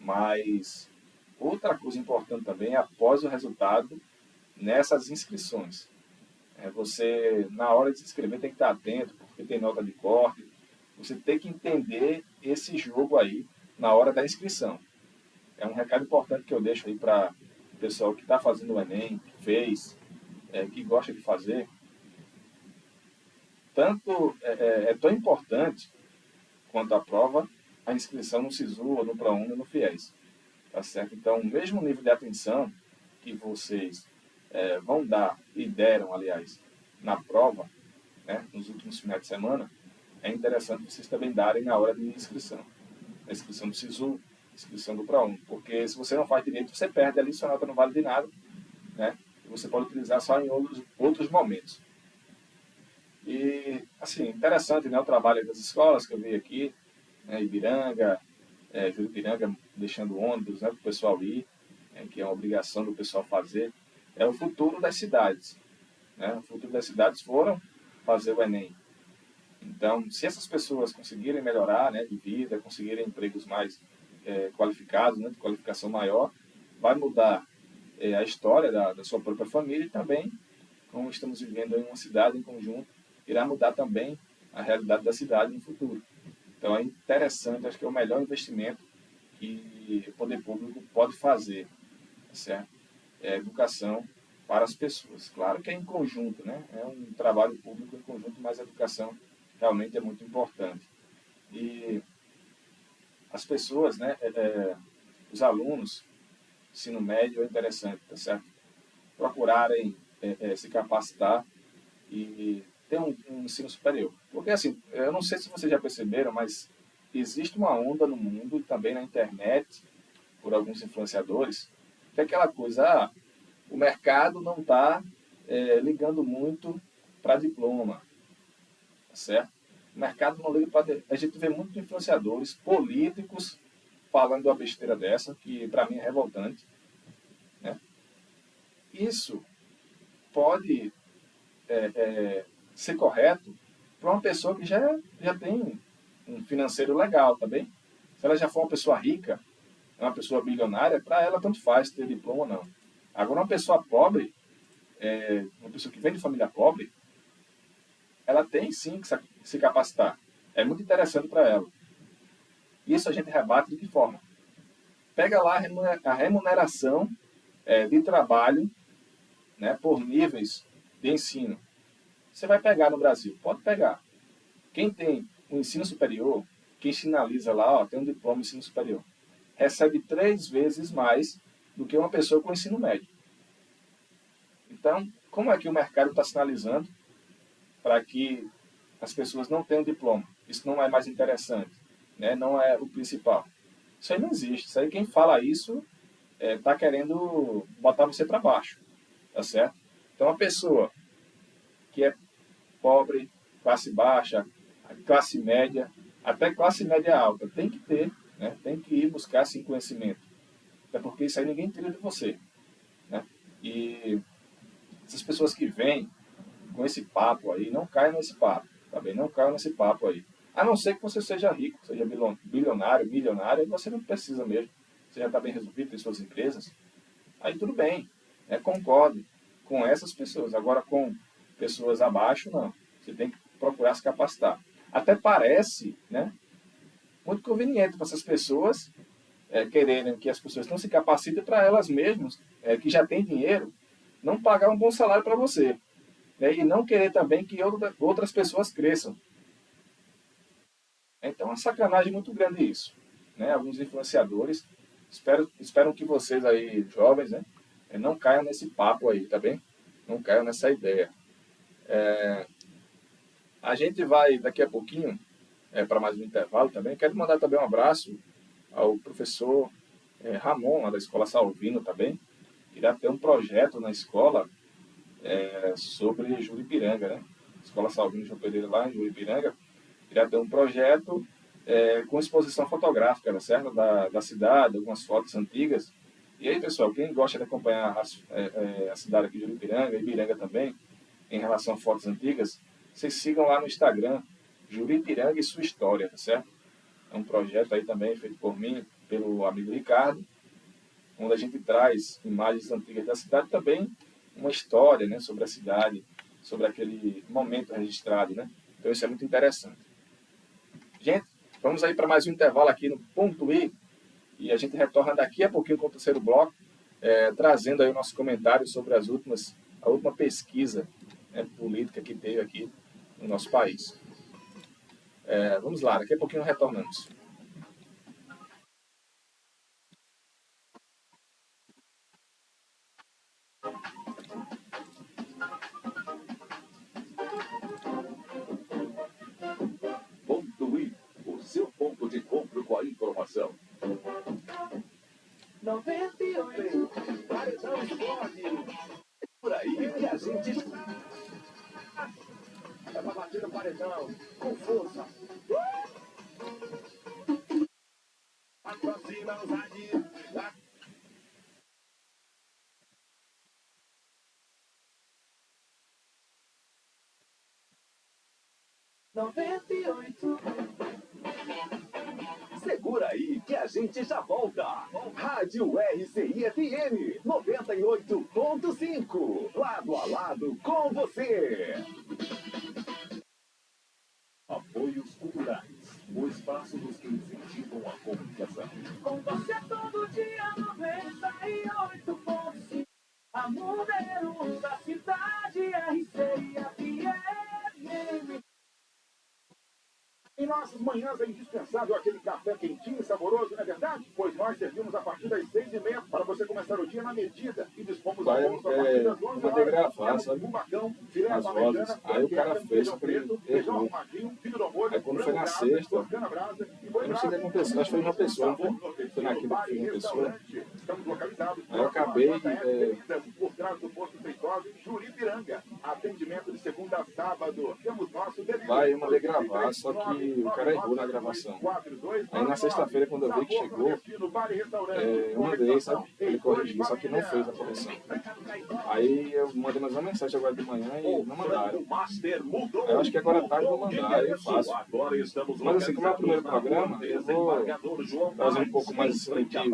Speaker 1: mas outra coisa importante também é após o resultado nessas inscrições. Você, na hora de se inscrever, tem que estar atento, porque tem nota de corte. Você tem que entender esse jogo aí na hora da inscrição. É um recado importante que eu deixo aí para o pessoal que está fazendo o Enem, que fez, que gosta de fazer. É tão importante quanto a prova, a inscrição no SISU, ou no ProUni, ou no FIES. Tá certo? Então, o mesmo nível de atenção que vocês vão dar, e deram, aliás, na prova, nos últimos finais de semana, é interessante vocês também darem na hora de inscrição. A inscrição do SISU, a inscrição do ProUni. Porque se você não faz direito, você perde ali, sua nota não vale de nada, né? E você pode utilizar só em outros momentos. E, assim, interessante, né, o trabalho das escolas que eu vi aqui, Ibiranga, Juripiranga, deixando ônibus, para o pessoal ir, que é uma obrigação do pessoal fazer. É o futuro das cidades. O futuro das cidades foram fazer o Enem. Então, se essas pessoas conseguirem melhorar, de vida, conseguirem empregos mais qualificados, de qualificação maior, vai mudar a história da sua própria família e também, como estamos vivendo em uma cidade em conjunto, irá mudar também a realidade da cidade no futuro. Então é interessante, acho que é o melhor investimento que o poder público pode fazer, tá certo? É a educação para as pessoas. Claro que é em conjunto, né? É um trabalho público em conjunto, mas a educação realmente é muito importante. E as pessoas, né, os alunos, ensino médio é interessante, tá certo? Procurarem se capacitar e ter um ensino superior. Porque, assim, eu não sei se vocês já perceberam, mas existe uma onda no mundo, também na internet, por alguns influenciadores, que é aquela coisa, o mercado não está ligando muito para diploma, tá certo? O mercado não liga para... A gente vê muitos influenciadores políticos falando uma besteira dessa, que para mim é revoltante, né? Isso pode ser correto para uma pessoa que já tem um financeiro legal, tá bem? Se ela já for uma pessoa rica, uma pessoa bilionária, para ela tanto faz ter diploma ou não. Agora, uma pessoa pobre, uma pessoa que vem de família pobre, ela tem sim que se capacitar. É muito interessante para ela. Isso a gente rebate de que forma? Pega lá a remuneração de trabalho, né, por níveis de ensino. Você vai pegar no Brasil? Pode pegar. Quem tem um ensino superior, quem finaliza lá, tem um diploma de ensino superior, recebe 3 vezes mais do que uma pessoa com ensino médio. Então, como é que o mercado está sinalizando para que as pessoas não tenham diploma? Isso não é mais interessante, né? Não é o principal. Isso aí não existe. Isso aí quem fala isso está querendo botar você para baixo, tá certo? Então, a pessoa que é pobre, classe baixa, classe média, até classe média alta, tem que ter, né? Tem que ir buscar esse conhecimento. Até porque isso aí ninguém tira de você, né? E essas pessoas que vêm com esse papo aí, não caiam nesse papo, tá bem? Não caiam nesse papo aí. A não ser que você seja rico, seja bilionário, milionário, aí você não precisa mesmo. Você já está bem resolvido, tem suas empresas. Aí tudo bem, né? Concordo com essas pessoas. Agora, com pessoas abaixo, não. Você tem que procurar se capacitar. Até parece, né, muito conveniente para essas pessoas quererem que as pessoas não se capacitem para elas mesmas, que já têm dinheiro, não pagar um bom salário para você, né, e não querer também que outras pessoas cresçam. Então é uma sacanagem muito grande isso, né? Alguns influenciadores esperam que vocês aí, jovens, né, não caiam nesse papo aí, tá bem? Não caiam nessa ideia. A gente vai daqui a pouquinho para mais um intervalo também. Quero mandar também um abraço ao professor Ramon, lá da Escola Salvino também. Irá ter um projeto na escola sobre Juripiranga, né? Escola Salvino João Pereira lá em Juripiranga. Irá ter um projeto com exposição fotográfica, né, certo? Da cidade, algumas fotos antigas. E aí, pessoal, quem gosta de acompanhar a cidade aqui de Juripiranga, e Ibiranga também, em relação a fotos antigas, vocês sigam lá no Instagram, Juripiranga e sua história, tá certo? É um projeto aí também feito por mim, pelo amigo Ricardo, onde a gente traz imagens antigas da cidade, também uma história, né, sobre a cidade, sobre aquele momento registrado, né? Então isso é muito interessante. Gente, vamos aí para mais um intervalo aqui no Ponto I, e a gente retorna daqui a pouquinho com o terceiro bloco, trazendo aí o nosso comentário sobre a última pesquisa, né, política que teve aqui no nosso país. Vamos lá, daqui a pouquinho retornamos.
Speaker 2: Ponto I, o seu ponto de encontro com a informação.
Speaker 3: 98.
Speaker 2: Paredão Esporte. Por aí que a gente tá batendo o paredão com força. Aproxima os radinhos.
Speaker 3: 98.
Speaker 2: Segura aí que a gente já volta. Rádio RCI FM 98.5. Lado a lado com você. Apoios culturais. espaço dos que incentivam a comunicação.
Speaker 3: Com você todo dia 98.5. A número 1 da cidade, RCI-FM.
Speaker 4: Em nossas manhãs é indispensável aquele café quentinho e saboroso, não é verdade? Pois nós servimos a partir das 6h30 para você começar o dia na medida e dispomos do almoço a partir das 11
Speaker 1: mandei
Speaker 4: horas.
Speaker 1: gravar, sabe?
Speaker 4: Rubacão, filé
Speaker 1: As
Speaker 4: parmegiana,
Speaker 1: vozes. Aí o cara
Speaker 4: panqueca,
Speaker 1: fez,
Speaker 4: feijão
Speaker 1: só que ele
Speaker 4: preto, feijão
Speaker 1: errou.
Speaker 4: arrumadinho, filho do molho,
Speaker 1: Aí quando foi na
Speaker 4: frango
Speaker 1: sexta,
Speaker 4: brasa, toscana brasa e boi
Speaker 1: eu não sei o que
Speaker 4: brasa.
Speaker 1: aconteceu, acho que foi uma pessoa, não foi? Foi na quinta que foi uma pessoa.
Speaker 4: Estamos localizados
Speaker 1: Aí eu acabei
Speaker 4: por trás do posto Feitosa, em Juripiranga. Atendimento de segunda a sábado. Temos nosso delivery.
Speaker 1: Vai, eu mandei gravar, só que o cara errou na gravação. Aí na sexta-feira, quando eu vi que chegou, eu mandei, sabe? Ele corrigiu, só que não fez a correção. Aí eu mandei mais uma mensagem agora de manhã e não mandaram. Aí eu acho que agora à tarde eu vou mandar, aí eu faço. Mas assim, como é o primeiro programa, eu vou trazer um pouco mais explicar o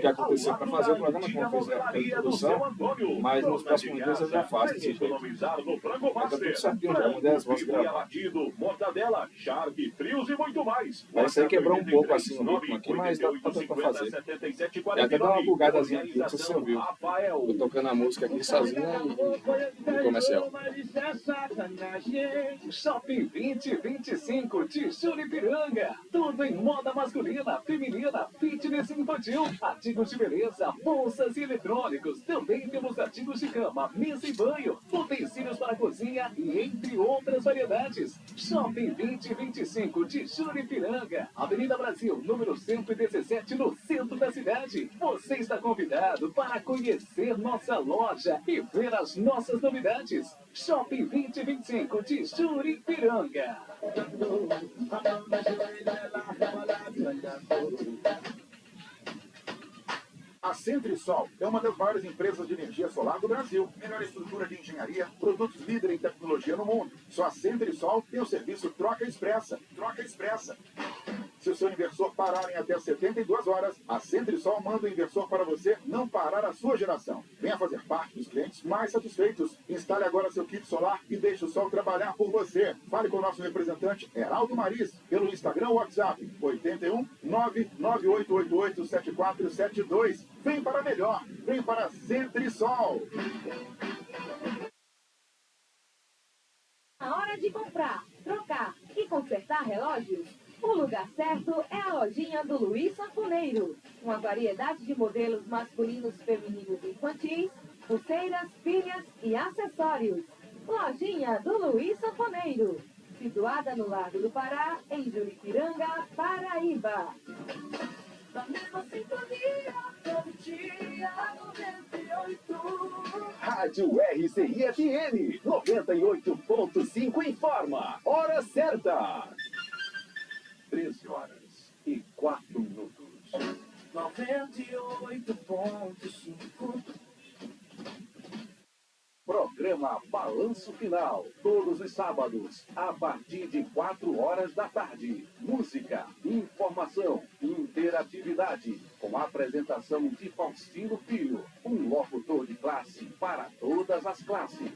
Speaker 1: que aconteceu para fazer o programa, como eu fiz na introdução, mas nos próximos dias eu já faço desse jeito. Mas tá tudo certinho já, mandei as vozes gravar. Aí isso aí quebrou um pouco assim o ritmo aqui, mas dá pra fazer. E até dá uma bugadazinha aqui, não sei se você ouviu. Tô tocando a música aqui sozinha e comercial.
Speaker 2: Shopping 2025 de Juripiranga. Tudo em moda masculina, feminina, fitness infantil, artigos de beleza, bolsas e eletrônicos. Também temos artigos de cama, mesa e banho, utensílios para a cozinha e entre outras variedades. Shopping 2025 de Juripiranga, Avenida Brasil, número 117, no centro da cidade. Você está convidado para conhecer nossa loja e ver as nossas novidades. Shopping 2025 de Juripiranga.
Speaker 4: A Centrisol é uma das maiores empresas de energia solar do Brasil. Melhor estrutura de engenharia, produtos líder em tecnologia no mundo. Só a Centrisol tem o serviço Troca Expressa. Troca Expressa. Se o seu inversor parar em até 72 horas, a Centrisol manda o inversor para você não parar a sua geração. Venha fazer parte dos clientes mais satisfeitos. Instale agora seu kit solar e deixe o sol trabalhar por você. Fale com o nosso representante, Heraldo Maris, pelo Instagram ou WhatsApp, 81 99888 7472. Vem para melhor. Vem para a Centrisol.
Speaker 5: Na hora de comprar, trocar e consertar relógios, o lugar certo é a lojinha do Luiz Sanfoneiro. Uma variedade de modelos masculinos, femininos e infantis, pulseiras, pilhas e acessórios. Lojinha do Luiz Sanfoneiro. Situada no Largo do Pará, em Juripiranga, Paraíba.
Speaker 3: Da mesma sintonia, todo dia 98.
Speaker 2: Rádio RCI FM 98.5 informa. Hora certa. 13h04.
Speaker 3: 98.5.
Speaker 2: Programa Balanço Final, todos os sábados, a partir de 4 da tarde. Música, informação, interatividade, com a apresentação de Faustino Filho, um locutor de classe para todas as classes.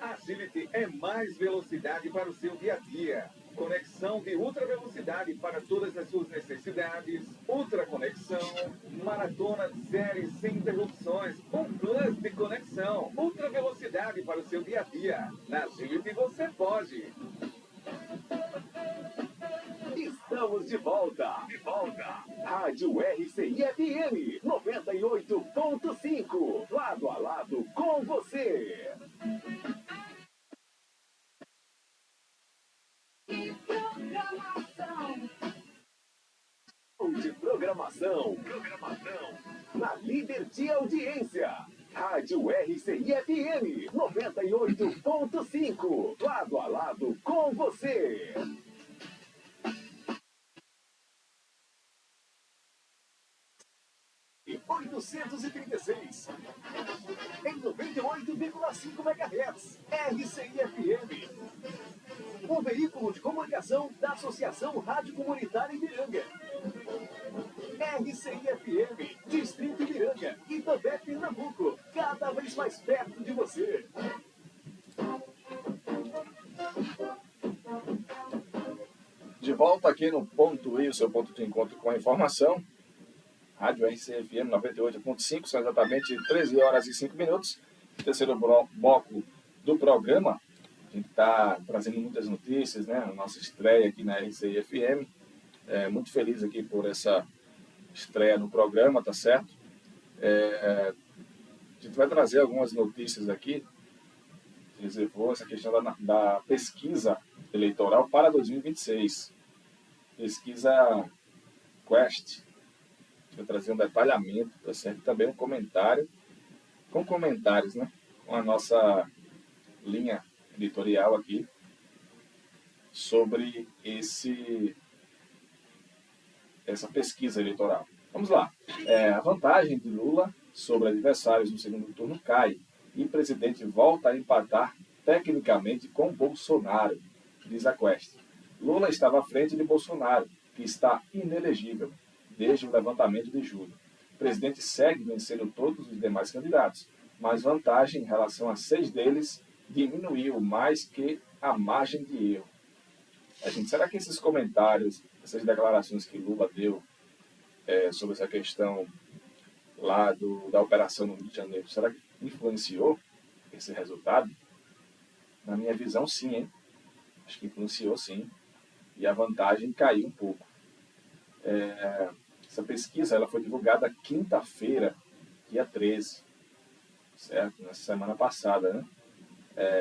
Speaker 6: A Agility é mais velocidade para o seu dia a dia. Conexão de ultra velocidade para todas as suas necessidades. Ultra conexão, maratona de séries sem interrupções, um plus de conexão. Ultra velocidade para o seu dia a dia. Na Agility você pode.
Speaker 2: Estamos de volta. Rádio RCI FM 98.5. Lado a lado com você.
Speaker 3: E programação.
Speaker 2: De programação. Na líder de audiência. Rádio RCI FM 98.5. Lado a lado com você. E 836. Em 98,5 MHz. RCI FM. Um veículo de comunicação da Associação Rádio Comunitária Ibiranga. RCI FM, Distrito Ibiranga, Itambé, Pernambuco, cada vez mais perto de você.
Speaker 1: De volta aqui no Ponto I, o seu ponto de encontro com a informação. Rádio RCFM 98.5, são exatamente 13 horas e 5 minutos. Terceiro bloco do programa. A gente está trazendo muitas notícias, né? A nossa estreia aqui na RCFM. Muito feliz aqui por essa estreia no programa, tá certo? A gente vai trazer algumas notícias aqui. Reservou essa questão da pesquisa eleitoral para 2026. Pesquisa Quest. Vou trazer um detalhamento, tá certo? Também um comentário, com comentários, né? Com a nossa linha editorial aqui sobre essa pesquisa eleitoral. Vamos lá. A vantagem de Lula sobre adversários no segundo turno cai e o presidente volta a empatar tecnicamente com Bolsonaro, diz a Quest. Lula estava à frente de Bolsonaro, que está inelegível desde o levantamento de julho. O presidente segue vencendo todos os demais candidatos, mas vantagem em relação a 6 deles diminuiu mais que a margem de erro. Será que esses comentários, essas declarações que Lula deu sobre essa questão lá da operação no Rio de Janeiro, será que influenciou esse resultado? Na minha visão, sim, hein? Acho que influenciou, sim. E a vantagem caiu um pouco. Essa pesquisa ela foi divulgada quinta-feira, dia 13, certo? Nessa semana passada, né?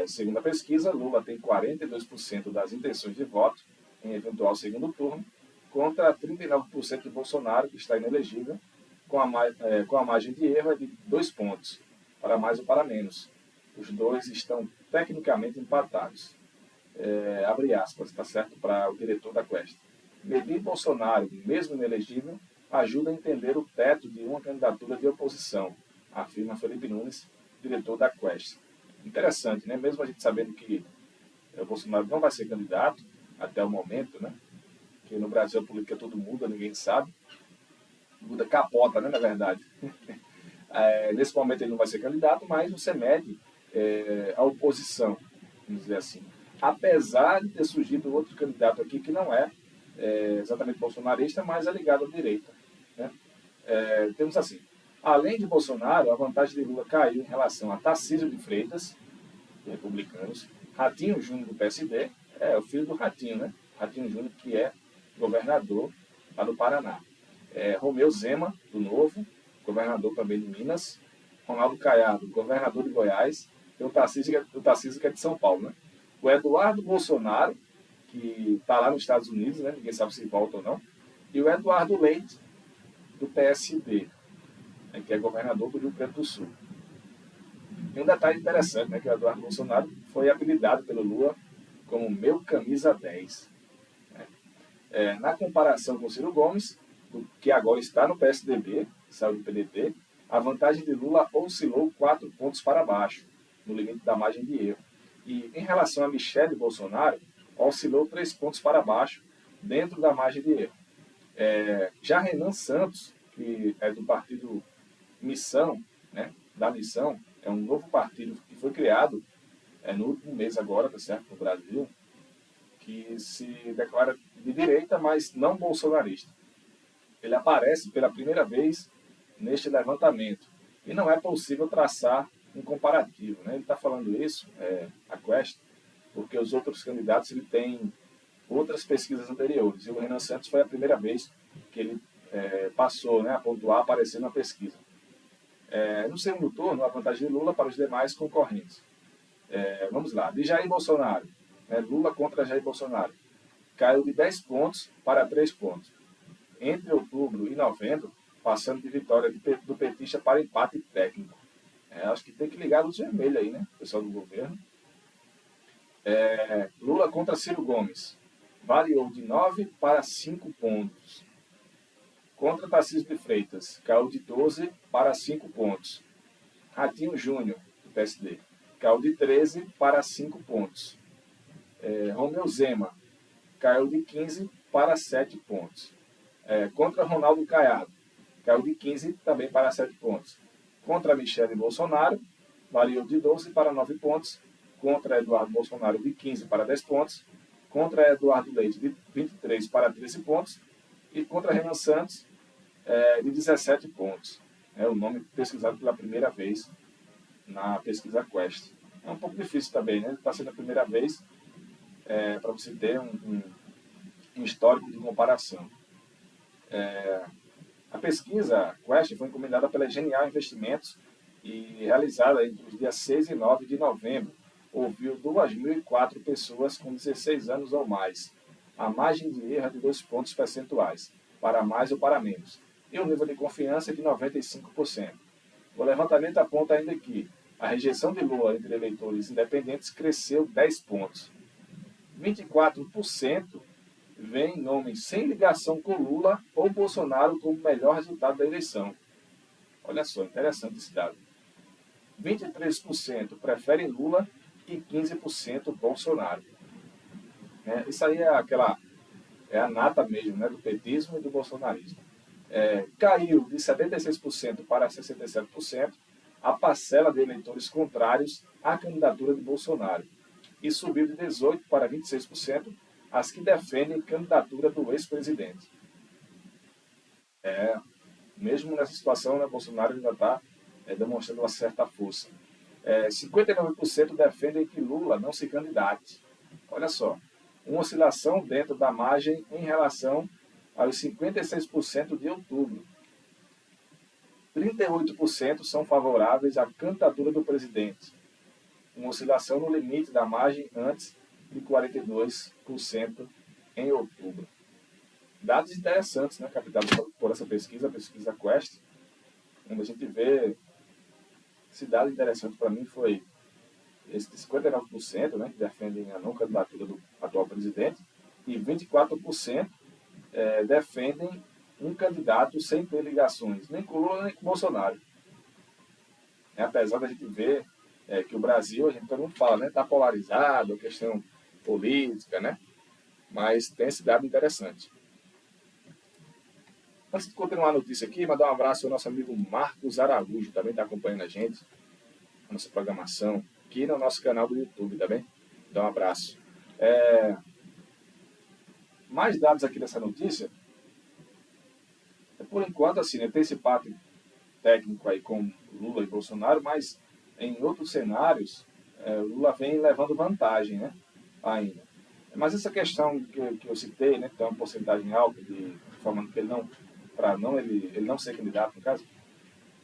Speaker 1: Segundo a pesquisa, Lula tem 42% das intenções de voto em eventual segundo turno, contra 39% de Bolsonaro, que está inelegível, com a margem de erro de 2 pontos, para mais ou para menos. Os dois estão tecnicamente empatados. Abre aspas, tá certo? Para o diretor da Quest. Medir Bolsonaro, mesmo inelegível, ajuda a entender o teto de uma candidatura de oposição, afirma Felipe Nunes, diretor da Quest. Interessante, né? Mesmo a gente sabendo que o Bolsonaro não vai ser candidato até o momento, né? Que no Brasil a política tudo muda, ninguém sabe. Muda capota, né? Na verdade. Nesse momento ele não vai ser candidato, mas você mede a oposição, vamos dizer assim. Apesar de ter surgido outro candidato aqui que não é exatamente bolsonarista, mas é ligado à direita, né? Temos assim, além de Bolsonaro, a vantagem de Lula caiu em relação a Tarcísio de Freitas, de Republicanos, Ratinho Júnior do PSD, o filho do Ratinho, né? Ratinho Júnior, que é governador lá do Paraná. Romeu Zema, do Novo, governador também de Minas, Ronaldo Caiado, governador de Goiás, e o Tarcísio que é de São Paulo, né? O Eduardo Bolsonaro, que está lá nos Estados Unidos, né? Ninguém sabe se volta ou não, e o Eduardo Leite, do PSD, né? Que é governador do Rio Grande do Sul. E um detalhe interessante, né? Que o Eduardo Bolsonaro foi apelidado pelo Lula como meu camisa 10. Né? Na comparação com Ciro Gomes, que agora está no PSDB, saiu do PDT, a vantagem de Lula oscilou 4 pontos para baixo, no limite da margem de erro. E em relação a Michele Bolsonaro, oscilou 3 pontos para baixo, dentro da margem de erro. Já Renan Santos, que é do partido Missão, né, da Missão, é um novo partido que foi criado no último mês agora, tá certo, no Brasil, que se declara de direita, mas não bolsonarista. Ele aparece pela primeira vez neste levantamento. E não é possível traçar um comparativo, né? Ele está falando isso, a Quest, porque os outros candidatos ele têm outras pesquisas anteriores. E o Renan Santos foi a primeira vez que ele passou, né, a pontuar, aparecer na pesquisa. No segundo turno, a vantagem de Lula para os demais concorrentes. Vamos lá. De Jair Bolsonaro, Lula contra Jair Bolsonaro, caiu de 10 pontos para 3 pontos. Entre outubro e novembro, passando de vitória do petista para empate técnico. Acho que tem que ligar a luz vermelha aí, né, pessoal do governo. Lula contra Ciro Gomes, variou de 9 para 5 pontos. Contra Tarcísio de Freitas, caiu de 12 para 5 pontos. Ratinho Júnior, do PSD, caiu de 13 para 5 pontos. Romeu Zema, caiu de 15 para 7 pontos. Contra Ronaldo Caiado, caiu de 15 também para 7 pontos. Contra Michele Bolsonaro, variou de 12 para 9 pontos. Contra Eduardo Bolsonaro, de 15 para 10 pontos. contra Eduardo Leite de 23 para 13 pontos e contra Renan Santos de 17 pontos. É o nome pesquisado pela primeira vez na pesquisa Quest. É um pouco difícil também, né? Está sendo a primeira vez para você ter um histórico de comparação. A pesquisa Quest foi encomendada pela Genial Investimentos e realizada entre os dias 6 e 9 de novembro. Ouviu 2.004 pessoas com 16 anos ou mais. A margem de erro é de 2 pontos percentuais, para mais ou para menos. E o nível de confiança é de 95%. O levantamento aponta ainda que a rejeição de Lula entre eleitores independentes cresceu 10 pontos. 24% veem nomes sem ligação com Lula ou Bolsonaro como melhor resultado da eleição. Olha só, interessante esse dado. 23% preferem Lula e 15% Bolsonaro. Isso aí é a nata mesmo, né, do petismo e do bolsonarismo. Caiu de 76% para 67% a parcela de eleitores contrários à candidatura de Bolsonaro e subiu de 18% para 26% as que defendem candidatura do ex-presidente. Mesmo nessa situação, né, Bolsonaro ainda está demonstrando uma certa força. 59% defendem que Lula não se candidate. Olha só, uma oscilação dentro da margem em relação aos 56% de outubro. 38% são favoráveis à candidatura do presidente. Uma oscilação no limite da margem antes de 42% em outubro. Dados interessantes, né, captados por essa pesquisa, a pesquisa Quest, onde a gente vê esse dado interessante para mim foi esse de 59%, né, que defendem a não candidatura do atual presidente, e 24% defendem um candidato sem ter ligações, nem com Lula nem com Bolsonaro. Apesar da gente ver que o Brasil, todo mundo fala, está polarizado, questão política, né? Mas tem esse dado interessante. Antes de continuar a notícia aqui, mandar um abraço ao nosso amigo Marcos Araújo, também está acompanhando a gente, a nossa programação, aqui no nosso canal do YouTube, tá bem? Dá um abraço. Mais dados aqui dessa notícia. Por enquanto, assim, tem esse empate técnico aí com Lula e Bolsonaro, mas em outros cenários, Lula vem levando vantagem, né? Ainda. Mas essa questão que eu citei, né, que tem uma porcentagem alta de forma que ele não ser candidato, no caso,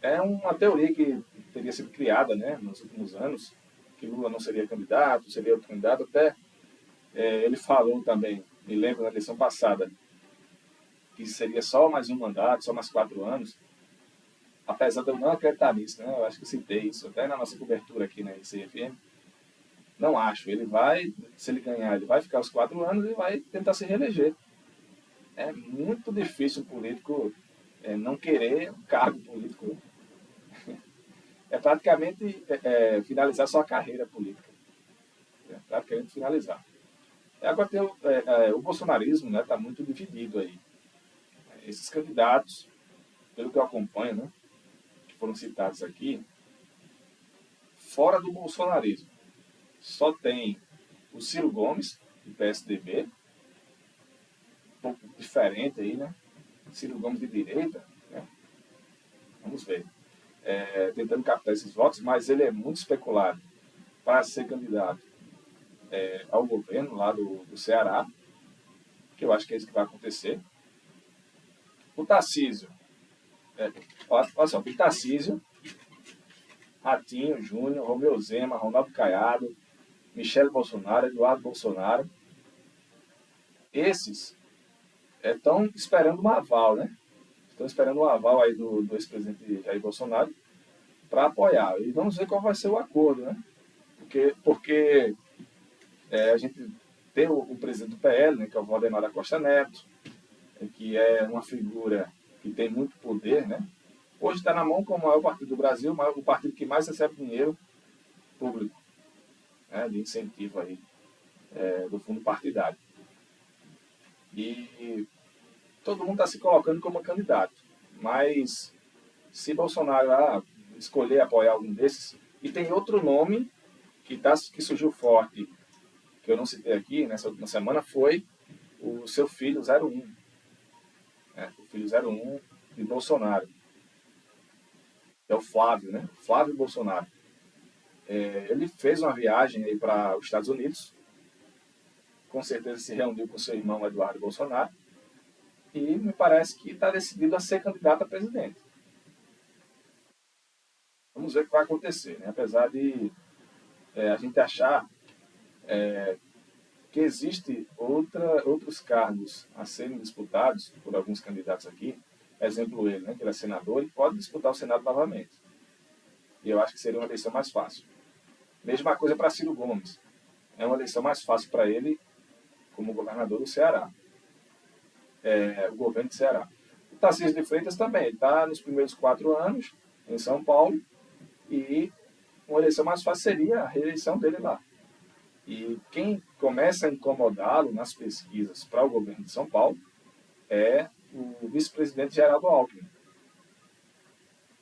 Speaker 1: é uma teoria que teria sido criada, né, nos últimos anos, que Lula não seria candidato, seria outro candidato. Até ele falou também, me lembro na eleição passada, que seria só mais um mandato, só mais 4 anos, apesar de eu não acreditar nisso, né? Eu acho que eu citei isso até na nossa cobertura aqui na ICFM. Não acho. Ele vai, se ele ganhar, ele vai ficar os 4 anos e vai tentar se reeleger. É muito difícil um político não querer um cargo político. É praticamente finalizar sua carreira política. É praticamente finalizar. Agora tem o bolsonarismo, né, está muito dividido aí. Esses candidatos, pelo que eu acompanho, né, que foram citados aqui, fora do bolsonarismo, só tem o Ciro Gomes, do PSDB, um pouco diferente aí, né? Ciro Gomes de direita, né? Vamos ver. Tentando captar esses votos, mas ele é muito especulado para ser candidato ao governo lá do Ceará, que eu acho que é isso que vai acontecer. O Tarcísio, olha só, o Tarcísio, Ratinho, Júnior, Romeu Zema, Ronaldo Caiado, Michele Bolsonaro, Eduardo Bolsonaro, esses estão esperando um aval, né? Estão esperando um aval aí do ex-presidente Jair Bolsonaro para apoiar. E vamos ver qual vai ser o acordo, né? Porque a gente tem o presidente do PL, né, que é o Valdemar da Costa Neto, que é uma figura que tem muito poder, né? Hoje está na mão como o maior partido do Brasil, o partido que mais recebe dinheiro público, né, de incentivo aí, do fundo partidário. E todo mundo está se colocando como candidato. Mas se Bolsonaro escolher apoiar algum desses, e tem outro nome que surgiu forte, que eu não citei aqui nessa última semana foi o seu filho 01. O filho 01 de Bolsonaro. É o Flávio, né? Flávio Bolsonaro. Ele fez uma viagem para os Estados Unidos. Com certeza se reuniu com seu irmão Eduardo Bolsonaro. E me parece que está decidido a ser candidato a presidente. Vamos ver o que vai acontecer, né? Apesar de a gente achar que existe outros cargos a serem disputados por alguns candidatos aqui. Exemplo ele, né? Que ele é senador, ele pode disputar o Senado novamente. E eu acho que seria uma eleição mais fácil. Mesma coisa para Ciro Gomes. É uma eleição mais fácil para ele como governador do Ceará. O governo de Ceará. O Tarcísio de Freitas também. Ele está nos primeiros 4 anos em São Paulo e uma eleição mais fácil seria a reeleição dele lá. E quem começa a incomodá-lo nas pesquisas para o governo de São Paulo é o vice-presidente Geraldo Alckmin.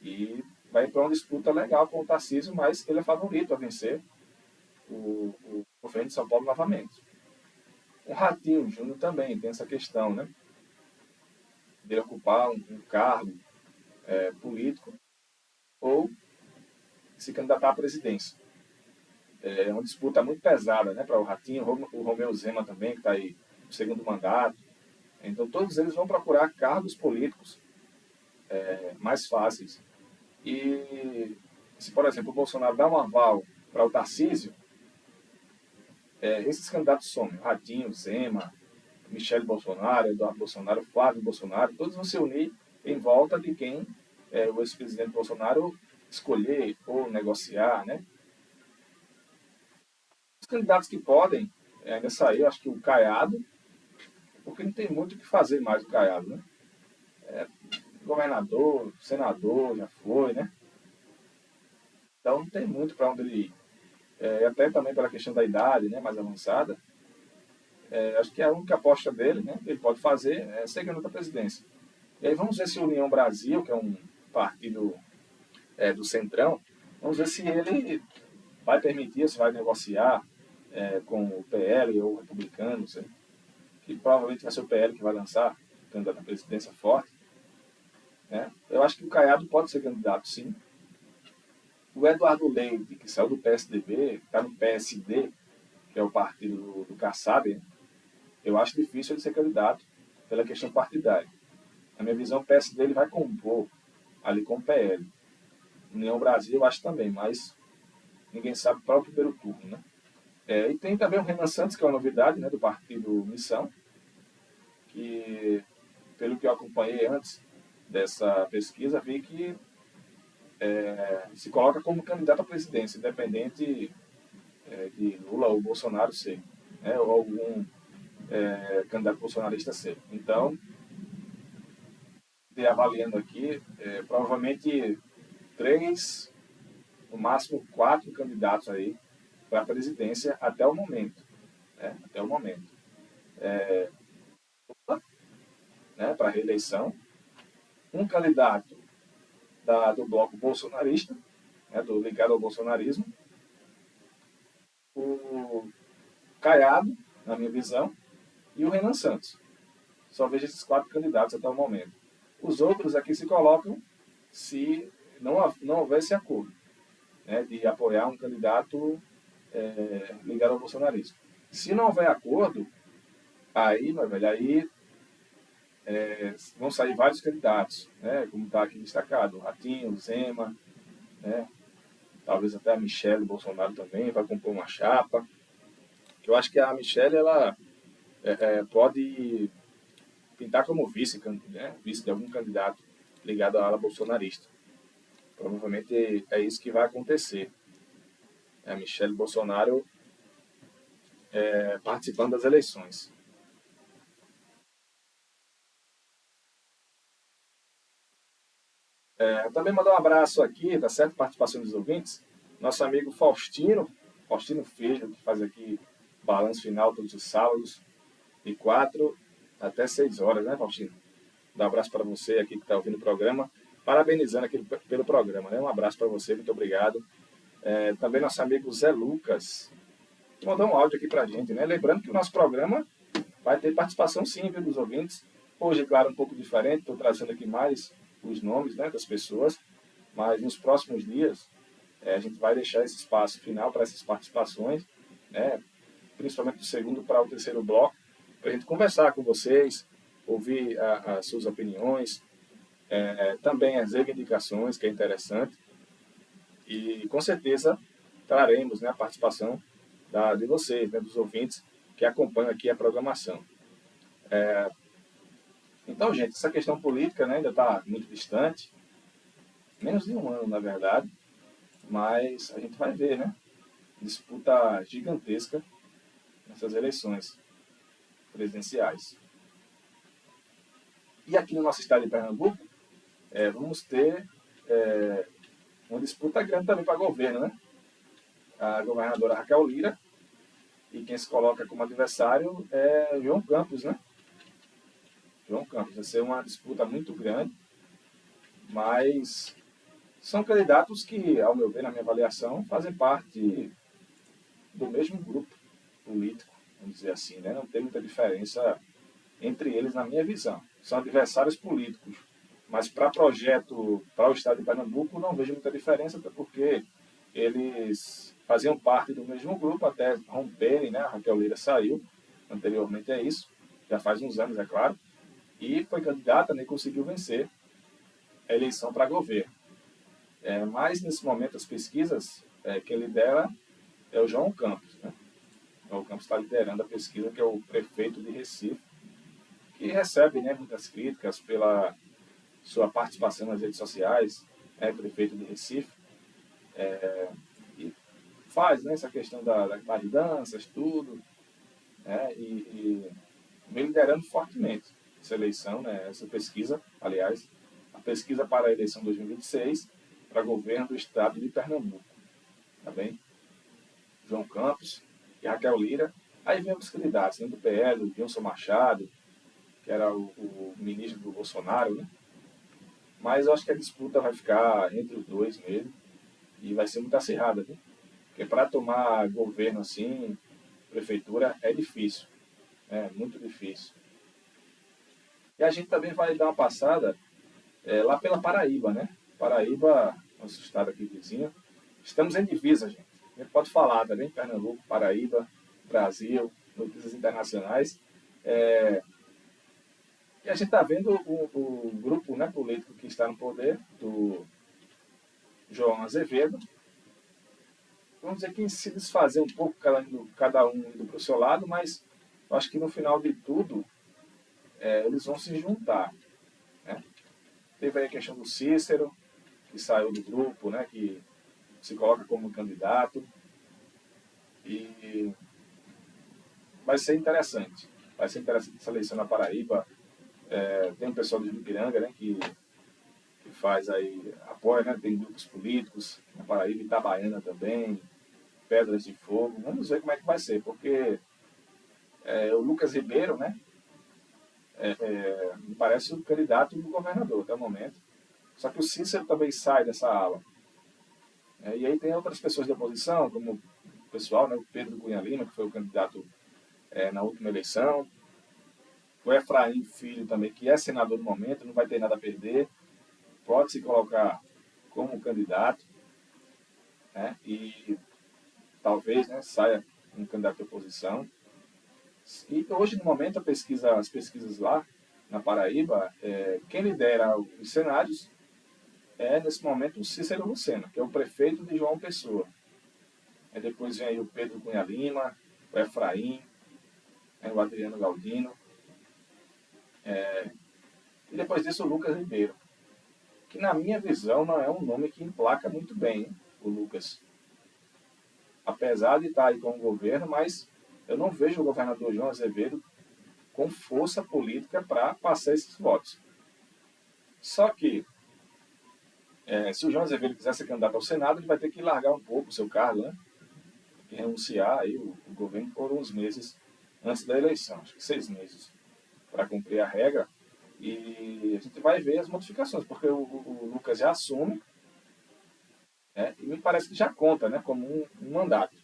Speaker 1: E vai para uma disputa legal com o Tarcísio, mas ele é favorito a vencer o governo de São Paulo novamente. O Ratinho Júnior também tem essa questão, né? De ocupar um cargo político ou se candidatar à presidência. É uma disputa muito pesada, né, para o Ratinho, o Romeu Zema também, que está aí no segundo mandato. Então, todos eles vão procurar cargos políticos mais fáceis. E se, por exemplo, o Bolsonaro dá um aval para o Tarcísio, esses candidatos somem. Ratinho, Zema, Michele Bolsonaro, Eduardo Bolsonaro, Flávio Bolsonaro, todos vão se unir em volta de quem o ex-presidente Bolsonaro escolher ou negociar, né? Os candidatos que podem ainda sair, eu acho que o Caiado, porque não tem muito o que fazer mais o Caiado, né? Governador, senador, já foi, né? Então não tem muito para onde ele ir. Até também pela questão da idade, né, mais avançada, acho que a única aposta dele, né, que ele pode fazer é ser candidato à presidência. E aí vamos ver se a União Brasil, que é um partido do Centrão, vamos ver se ele vai permitir, se vai negociar com o PL ou republicanos, né, que provavelmente vai ser o PL que vai lançar candidato à presidência forte. Né? Eu acho que o Caiado pode ser candidato, sim. O Eduardo Leite, que saiu do PSDB, está no PSD, que é o partido do Kassab, eu acho difícil ele ser candidato pela questão partidária. Na minha visão, o PSD ele vai compor ali com o PL. União Brasil, eu acho também, mas ninguém sabe para o primeiro turno. Né? E tem também o Renan Santos, que é uma novidade, né, do partido Missão, que, pelo que eu acompanhei antes dessa pesquisa, vi que se coloca como candidato à presidência, independente de Lula ou Bolsonaro ser, né, ou algum candidato bolsonarista ser. Então, avaliando aqui, provavelmente 3, no máximo 4 candidatos aí para a presidência até o momento. Né, até o momento. Né, para a reeleição. Um candidato do bloco bolsonarista, né, ligado ao bolsonarismo. O Caiado, na minha visão, e o Renan Santos. Só vejo esses 4 candidatos até o momento. Os outros aqui se colocam se não houver esse acordo, né, de apoiar um candidato ligado ao bolsonarismo. Se não houver acordo, aí, meu velho, aí vão sair vários candidatos, né, como está aqui destacado, Ratinho, Zema, né, talvez até a Michele Bolsonaro também vai compor uma chapa. Eu acho que a Michele ela pode pintar como vice, né, vice de algum candidato ligado à ala bolsonarista. Provavelmente é isso que vai acontecer. A Michele Bolsonaro participando das eleições. Também mandar um abraço aqui, tá certo? Participação dos ouvintes. Nosso amigo Faustino Filho, que faz aqui balanço final todos os sábados, de 4 até 6 horas, né, Faustino? Dá um abraço para você aqui que está ouvindo o programa, parabenizando aqui pelo programa, né? Um abraço para você, muito obrigado. Também nosso amigo Zé Lucas, mandar um áudio aqui para a gente, né? Lembrando que o nosso programa vai ter participação sim, viu, dos ouvintes. Hoje, claro, um pouco diferente, estou trazendo aqui mais os nomes, né, das pessoas, mas nos próximos dias a gente vai deixar esse espaço final para essas participações, né, principalmente do segundo para o terceiro bloco, para a gente conversar com vocês, ouvir as suas opiniões, também as reivindicações, que é interessante, e com certeza traremos, né, a participação de vocês, né, dos ouvintes que acompanham aqui a programação. Então, gente, essa questão política, né, ainda está muito distante, menos de um ano, na verdade, mas a gente vai ver, né, disputa gigantesca nessas eleições presidenciais. E aqui no nosso estado de Pernambuco, vamos ter uma disputa grande também para governo, né? A governadora Raquel Lira, e quem se coloca como adversário é João Campos, né? João Campos. Vai ser uma disputa muito grande, mas são candidatos que, ao meu ver, na minha avaliação, fazem parte do mesmo grupo político, vamos dizer assim, né? Não tem muita diferença entre eles na minha visão. São adversários políticos, mas para projeto para o estado de Pernambuco não vejo muita diferença, até porque eles faziam parte do mesmo grupo até romperem, né? A Raquel Lira saiu anteriormente a isso, já faz uns anos, é claro, e foi candidata, né, e conseguiu vencer a eleição para governo. Mas, nesse momento, as pesquisas quem lidera é o João Campos, né? O João Campos está liderando a pesquisa, que é o prefeito de Recife, que recebe, né, muitas críticas pela sua participação nas redes sociais, prefeito de Recife, e faz, né, essa questão das danças, tudo, e vem liderando fortemente essa eleição, né, essa pesquisa, aliás, a pesquisa para a eleição 2026 para governo do estado de Pernambuco, tá bem? João Campos e Raquel Lira. Aí vem os candidatos, né, do PL, o Wilson Machado, que era o ministro do Bolsonaro, né? Mas eu acho que a disputa vai ficar entre os dois mesmo, e vai ser muito acirrada, viu? Porque para tomar governo assim, prefeitura, é difícil, muito difícil. E a gente também vai dar uma passada lá pela Paraíba, né? Paraíba, nosso estado aqui vizinho. Estamos em divisa, gente. A gente pode falar também, Pernambuco, Paraíba, Brasil, notícias internacionais. E a gente está vendo o grupo, né, político que está no poder, do João Azevedo, vamos dizer que se desfazer um pouco, cada um indo para o seu lado, mas eu acho que no final de tudo eles vão se juntar, né? Teve aí a questão do Cícero, que saiu do grupo, né, que se coloca como candidato, e vai ser interessante. Vai ser interessante essa eleição na Paraíba. Tem o pessoal do Ipiranga, né, que faz aí, apoia, né, tem grupos políticos na Paraíba, Itabaiana também, Pedras de Fogo. Vamos ver como é que vai ser, porque o Lucas Ribeiro, né, me parece o candidato do governador até o momento. Só que o Cícero também sai dessa ala. E aí tem outras pessoas da oposição, como o pessoal, né, o Pedro Cunha Lima, que foi o candidato na última eleição. O Efraim Filho também, que é senador no momento, não vai ter nada a perder. Pode se colocar como candidato, né, e talvez, né, saia um candidato de oposição. E hoje, no momento, as pesquisas lá na Paraíba, quem lidera os cenários nesse momento, o Cícero Lucena, que é o prefeito de João Pessoa. Depois vem aí o Pedro Cunha Lima, o Efraim, o Adriano Galdino. E depois disso, o Lucas Ribeiro, que na minha visão não é um nome que emplaca muito bem, hein, o Lucas. Apesar de estar aí com o governo, mas eu não vejo o governador João Azevedo com força política para passar esses votos. Só que, se o João Azevedo quiser ser candidato ao Senado, ele vai ter que largar um pouco o seu cargo, né? Tem que renunciar aí o governo por uns meses antes da eleição, acho que 6 meses, para cumprir a regra. E a gente vai ver as modificações, porque o Lucas já assume, e me parece que já conta, né, como um mandato.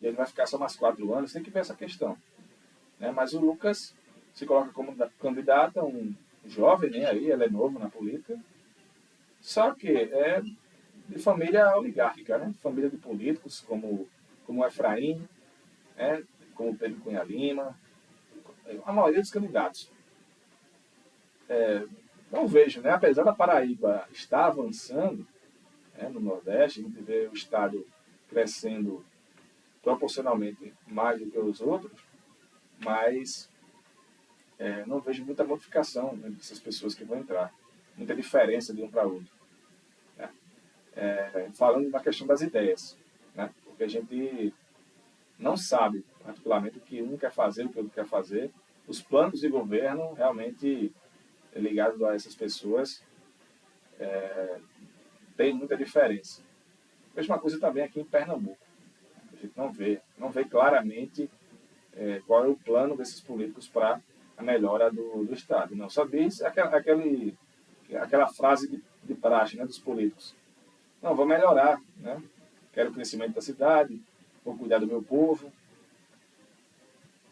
Speaker 1: e ele vai ficar só mais 4 anos, tem que ver essa questão. Né? Mas o Lucas se coloca como candidato, um jovem, né? Aí, ele é novo na política, só que é de família oligárquica, né? Família de políticos como Efraim, né? Como Pedro Cunha Lima, a maioria dos candidatos. Não vejo, né? Apesar da Paraíba estar avançando, né, no Nordeste, a gente vê o estado crescendo proporcionalmente mais do que os outros, mas não vejo muita modificação, né, dessas pessoas que vão entrar, muita diferença de um para outro. Né? Falando na questão das ideias, né? Porque a gente não sabe, particularmente, o que um quer fazer, o que o outro quer fazer. Os planos de governo realmente ligados a essas pessoas tem muita diferença. Mesma coisa também aqui em Pernambuco. A gente não vê claramente qual é o plano desses políticos para a melhora do Estado. Não, só diz aquela frase de praxe, né, dos políticos. Não, vou melhorar, né? Quero o crescimento da cidade, vou cuidar do meu povo.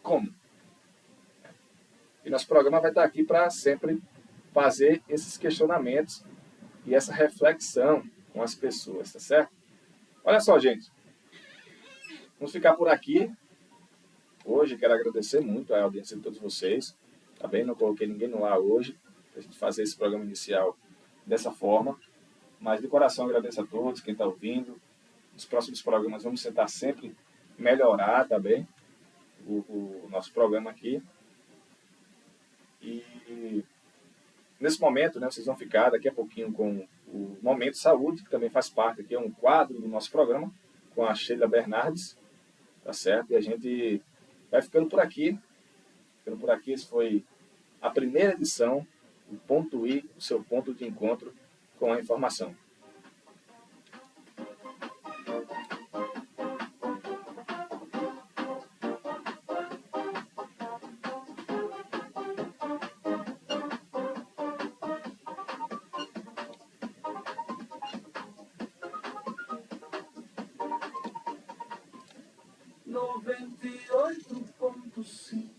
Speaker 1: Como? E nosso programa vai estar aqui para sempre fazer esses questionamentos e essa reflexão com as pessoas, tá certo? Olha só, gente. Vamos ficar por aqui. Hoje quero agradecer muito a audiência de todos vocês. Tá bem? Não coloquei ninguém no ar hoje, para a gente fazer esse programa inicial dessa forma. Mas de coração agradeço a todos, quem está ouvindo. Nos próximos programas vamos tentar sempre melhorar, tá bem? O nosso programa aqui. E nesse momento, né, vocês vão ficar daqui a pouquinho com o Momento Saúde, que também faz parte aqui, é um quadro do nosso programa, com a Sheila Bernardes, tá certo? E a gente vai ficando por aqui. Esse foi a primeira edição do Ponto I, o seu ponto de encontro com a informação.
Speaker 3: Noventa e oito ponto cinco